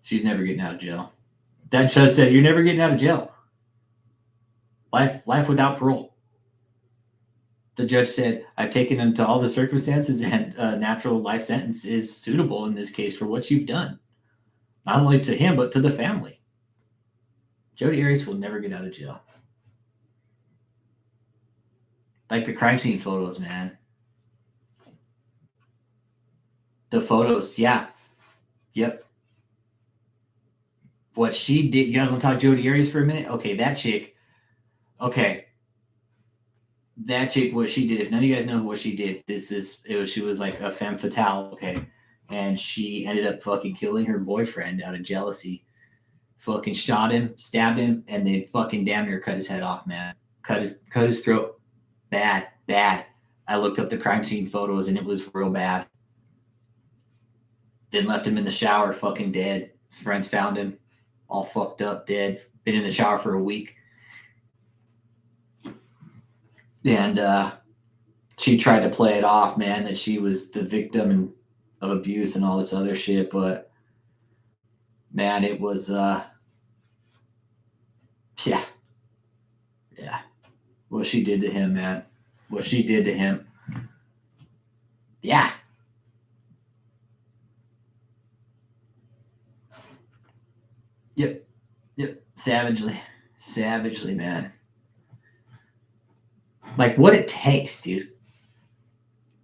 She's never getting out of jail. That judge said, you're never getting out of jail. Life without parole. The judge said, I've taken into all the circumstances and a natural life sentence is suitable in this case for what you've done. Not only to him, but to the family. Jodi Arias will never get out of jail. Like the crime scene photos, man. The photos, yeah. Yep. What she did, you guys want to talk Jodi Arias for a minute? Okay, that chick. Okay. that chick, what she did, if none of you guys know what she did, she was like a femme fatale, okay? And she ended up fucking killing her boyfriend out of jealousy. Fucking shot him, stabbed him, and they fucking damn near cut his head off, man. Cut his throat. Bad. I looked up the crime scene photos and it was real bad. Then left him in the shower, fucking dead. Friends found him, all fucked up, dead. Been in the shower for a week. And she tried to play it off, man, that she was the victim of abuse and all this other shit. But, man, it was, yeah. What she did to him, man. What she did to him. Yeah. Yep. Savagely, man. Like what it takes, dude.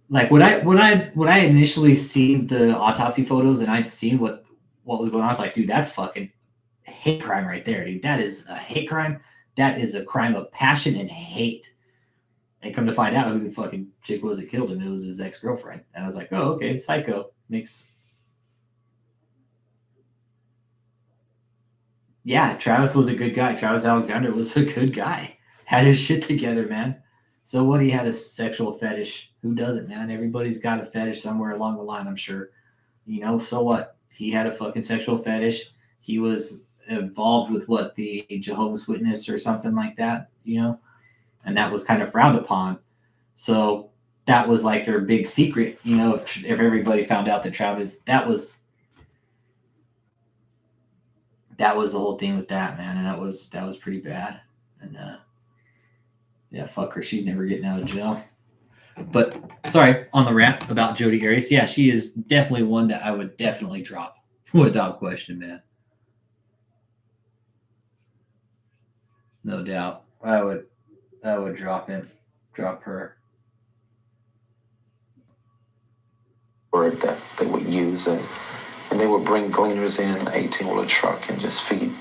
Like when I initially seen the autopsy photos and I'd seen what was going on, I was like, dude, that's fucking hate crime right there, dude. That is a hate crime. That is a crime of passion and hate. And come to find out who the fucking chick was that killed him, it was his ex-girlfriend. And I was like, oh, okay, psycho. Yeah, Travis was a good guy. Travis Alexander was a good guy. Had his shit together, man. So what? He had a sexual fetish. Who doesn't, man? Everybody's got a fetish somewhere along the line, I'm sure. So what? He had a fucking sexual fetish. He was involved with the Jehovah's Witness or something like that, and that was kind of frowned upon. So that was like their big secret, if everybody found out that Travis, that was the whole thing with that, man. And that was pretty bad. And yeah, fuck her. She's never getting out of jail. But sorry, on the rant about Jodi Arias. Yeah, she is definitely one that I would definitely drop without question, man. No doubt. I would drop her. Word that they would use and they would bring gleaners in an 18-wheeler truck and just feed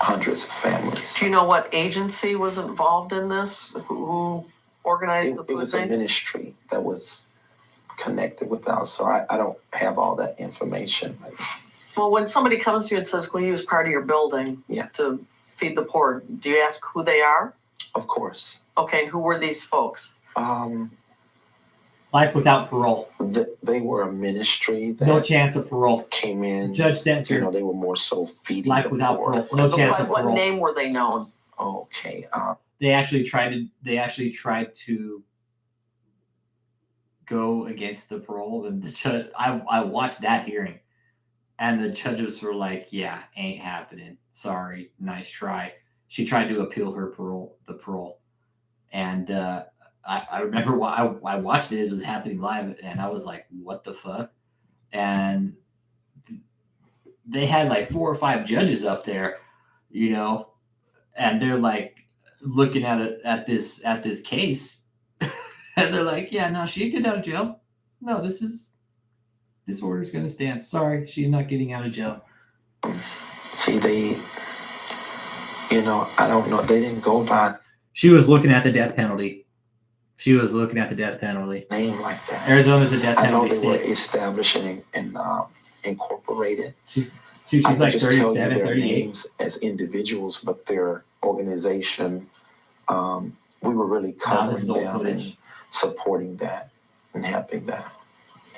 hundreds of families. Do you know what agency was involved in this? Who organized the food It was a ministry that was connected with us, so I don't have all that information. Well, when somebody comes to you and says, can we use part of your building to feed the poor, do you ask who they are? Of course. Okay, who were these folks? Life without parole. They were a ministry that no chance of parole. Came in. Judge censored. They were more so feeding life without poor. parole. No chance of parole. What name were they known? Okay. They actually tried to go against the parole, and the judge. I watched that hearing, and the judges were like, "Yeah, ain't happening. Sorry, nice try." She tried to appeal her parole, and I remember I watched it as it was happening live, and I was like, "What the fuck?" And they had like 4 or 5 judges up there, and they're like looking at this case, and they're like, "Yeah, no, she didn't get out of jail. No, this order's going to stand. Sorry, she's not getting out of jail." See, I don't know. They didn't go by. She was looking at the death penalty. Name like that. Arizona's a death penalty state. I know they were established and incorporated. She's like 37, 38. Names as individuals, but their organization, we were really covering them and supporting that and helping that.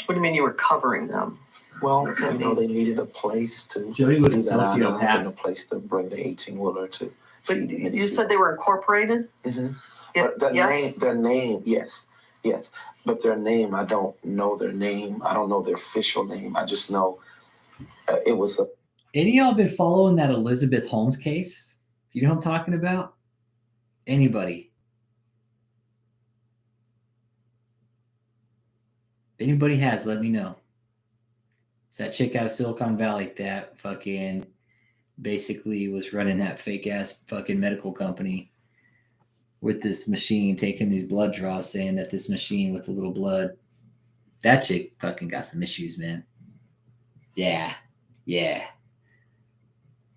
What do you mean you were covering them? Well, they needed a place to. Jodi was a sociopath. And a place to bring the 18-wheeler to. But you said they were incorporated? Mm-hmm. But their name, yes. But their name, I don't know their name. I don't know their official name. I just know it was a. Any of y'all been following that Elizabeth Holmes case? You know what I'm talking about? Anybody? If anybody has, let me know. It's that chick out of Silicon Valley that fucking basically was running that fake ass fucking medical company with this machine, taking these blood draws, saying that this machine with a little blood, that chick fucking got some issues, man. Yeah.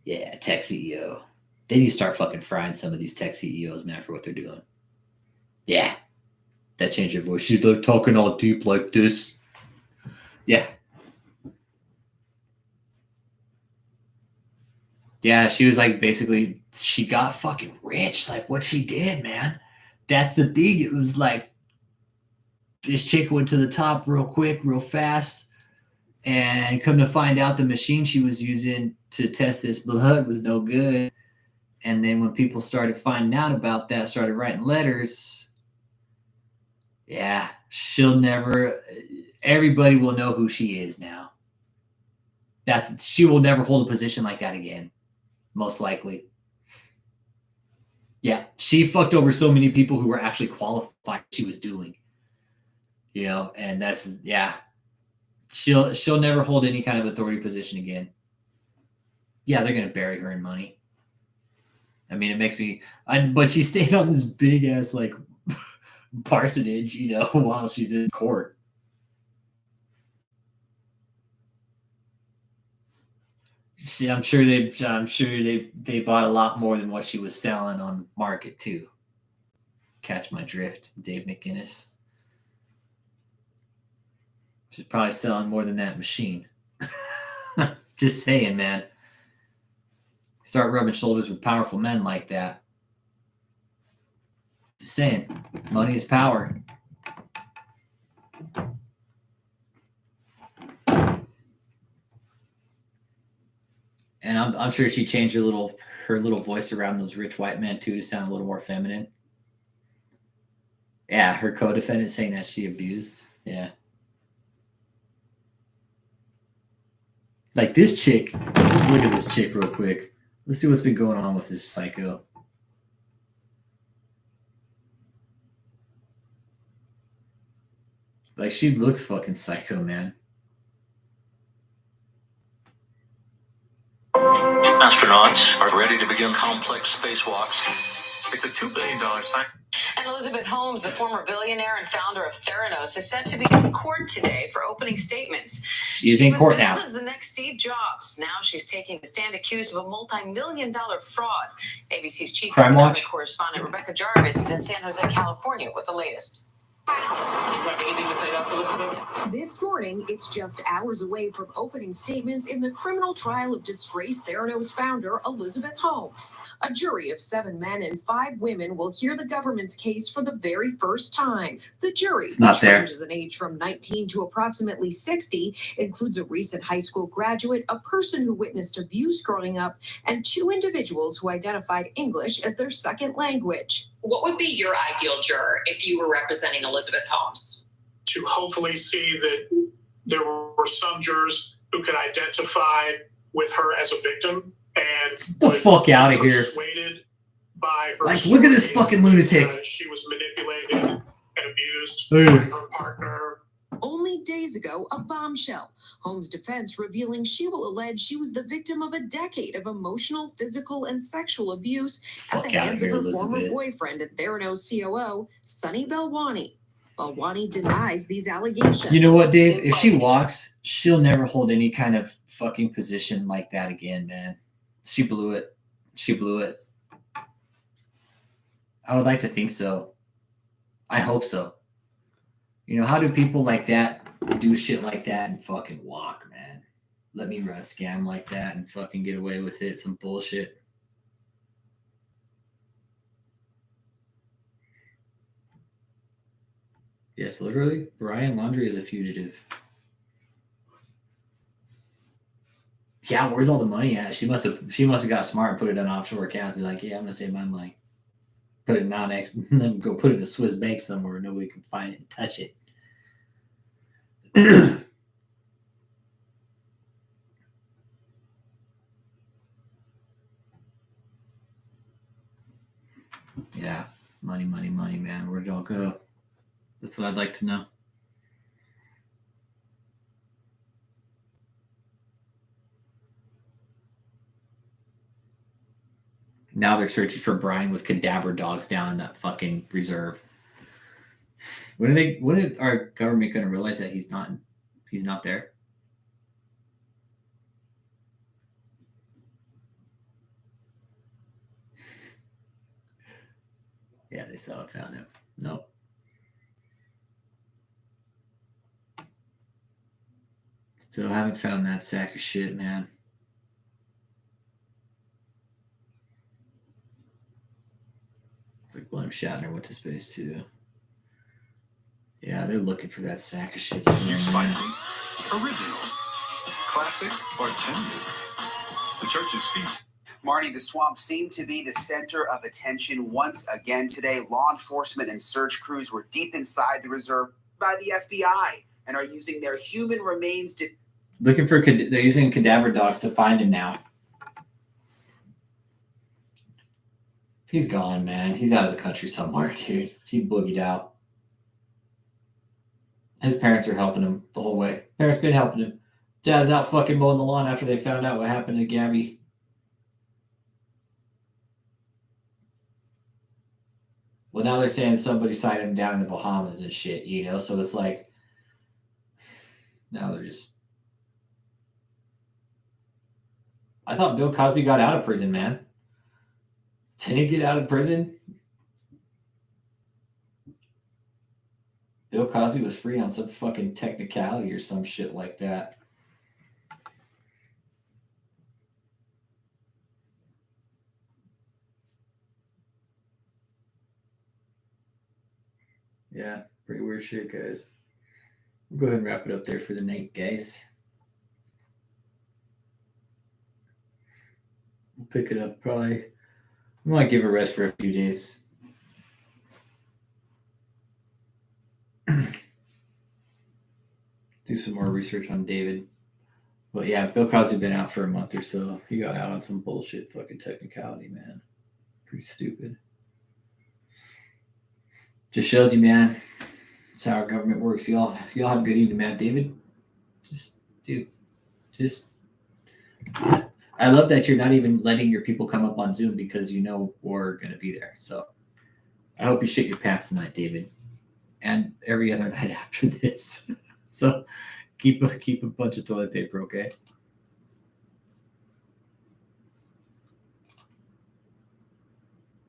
Tech CEO. They need to start fucking frying some of these tech CEOs, man, for what they're doing. Yeah. That changed her voice. She's like talking all deep like this. Yeah. Yeah, she was like basically she got fucking rich. Like what she did, man. That's the thing. It was like this chick went to the top real quick, real fast, and come to find out the machine she was using to test this blood was no good. And then when people started finding out about that, started writing letters, yeah, she'll never, everybody will know who she is now. She will never hold a position like that again, most likely. Yeah, she fucked over so many people who were actually qualified she was doing. You know, and that's, yeah, she'll never hold any kind of authority position again. Yeah, they're going to bury her in money. I mean, it makes me, but she stayed on this big ass, like, parsonage, you know, while she's in court. I'm sure they bought a lot more than what she was selling on the market too. Catch my drift, Dave McGinnis. She's probably selling more than that machine. Just saying, man. Start rubbing shoulders with powerful men like that. Just saying, money is power. And I'm sure she changed her little voice around those rich white men too to sound a little more feminine. Yeah, her co-defendant saying that she abused. Yeah. Like this chick, look at this chick real quick. Let's see what's been going on with this psycho. Like she looks fucking psycho, man. Astronauts are ready to begin complex spacewalks. It's a $2 billion site. And Elizabeth Holmes, the former billionaire and founder of Theranos, is set to be in court today for opening statements. She's in court now. She was billed as the next Steve Jobs. Now she's taking the stand accused of a multi-million-dollar fraud. ABC's chief economic correspondent Rebecca Jarvis is in San Jose, California with the latest. You have anything to say to us, Elizabeth? This morning, it's just hours away from opening statements in the criminal trial of disgraced Theranos founder Elizabeth Holmes. A jury of 7 men and 5 women will hear the government's case for the very first time. The jury, which ranges in age from 19 to approximately 60, includes a recent high school graduate, a person who witnessed abuse growing up, and 2 individuals who identified English as their second language. What would be your ideal juror if you were representing Elizabeth Holmes? To hopefully see that there were some jurors who could identify with her as a victim and get the fuck out of here. Persuaded by her like, look at this fucking lunatic. She was manipulated and abused by her partner. Only days ago, a bombshell. Holmes' defense revealing she will allege she was the victim of a decade of emotional, physical, and sexual abuse at the hands of her former boyfriend and Theranos COO, Sunny Belwani. Belwani denies these allegations. You know what, Dave? If she walks, she'll never hold any kind of fucking position like that again, man. She blew it. She blew it. I would like to think so. I hope so. You know, how do people like that do shit like that and fucking walk, man? Let me run a scam like that and fucking get away with it. Some bullshit. Yes, literally, Bryant Laundry is a fugitive. Yeah, where's all the money at? She must have got smart and put it in offshore accounts. Be like, yeah, I'm gonna save my money. Put it in non-ex, and then go put it in a Swiss bank somewhere where nobody can find it and touch it. Yeah, money, man. Where'd it all go? That's what I'd like to know. Now they're searching for Brian with cadaver dogs down in that fucking reserve. When are our government going to realize that he's not there? Yeah, they still haven't found him. Nope. Still haven't found that sack of shit, man. It's like William Shatner went to space too. Yeah, they're looking for that sack of shit. Spicy, original, classic, or tender. The church's feast. Marty, the swamp seemed to be the center of attention once again today. Law enforcement and search crews were deep inside the reserve by the FBI and are using their human remains to... Looking for, they're using cadaver dogs to find him now. He's gone, man. He's out of the country somewhere, dude. He boogied out. His parents are helping him the whole way. Parents been helping him. Dad's out fucking mowing the lawn after they found out what happened to Gabby. Well, now they're saying somebody sighted him down in the Bahamas and shit, you know? So it's like, now they're just... I thought Bill Cosby got out of prison, man. Did he get out of prison? Bill Cosby was free on some fucking technicality or some shit like that. Yeah, pretty weird shit, guys. We'll go ahead and wrap it up there for the night, guys. We'll pick it up probably. I might give a rest for a few days. Do some more research on David. But yeah, Bill Cosby's been out for a month or so. He got out on some bullshit fucking technicality, man. Pretty stupid. Just shows you, man. That's how our government works. Y'all have a good evening, man. David, I love that you're not even letting your people come up on Zoom because you know we're going to be there. So I hope you shit your pants tonight, David, and every other night after this. So keep a bunch of toilet paper, okay?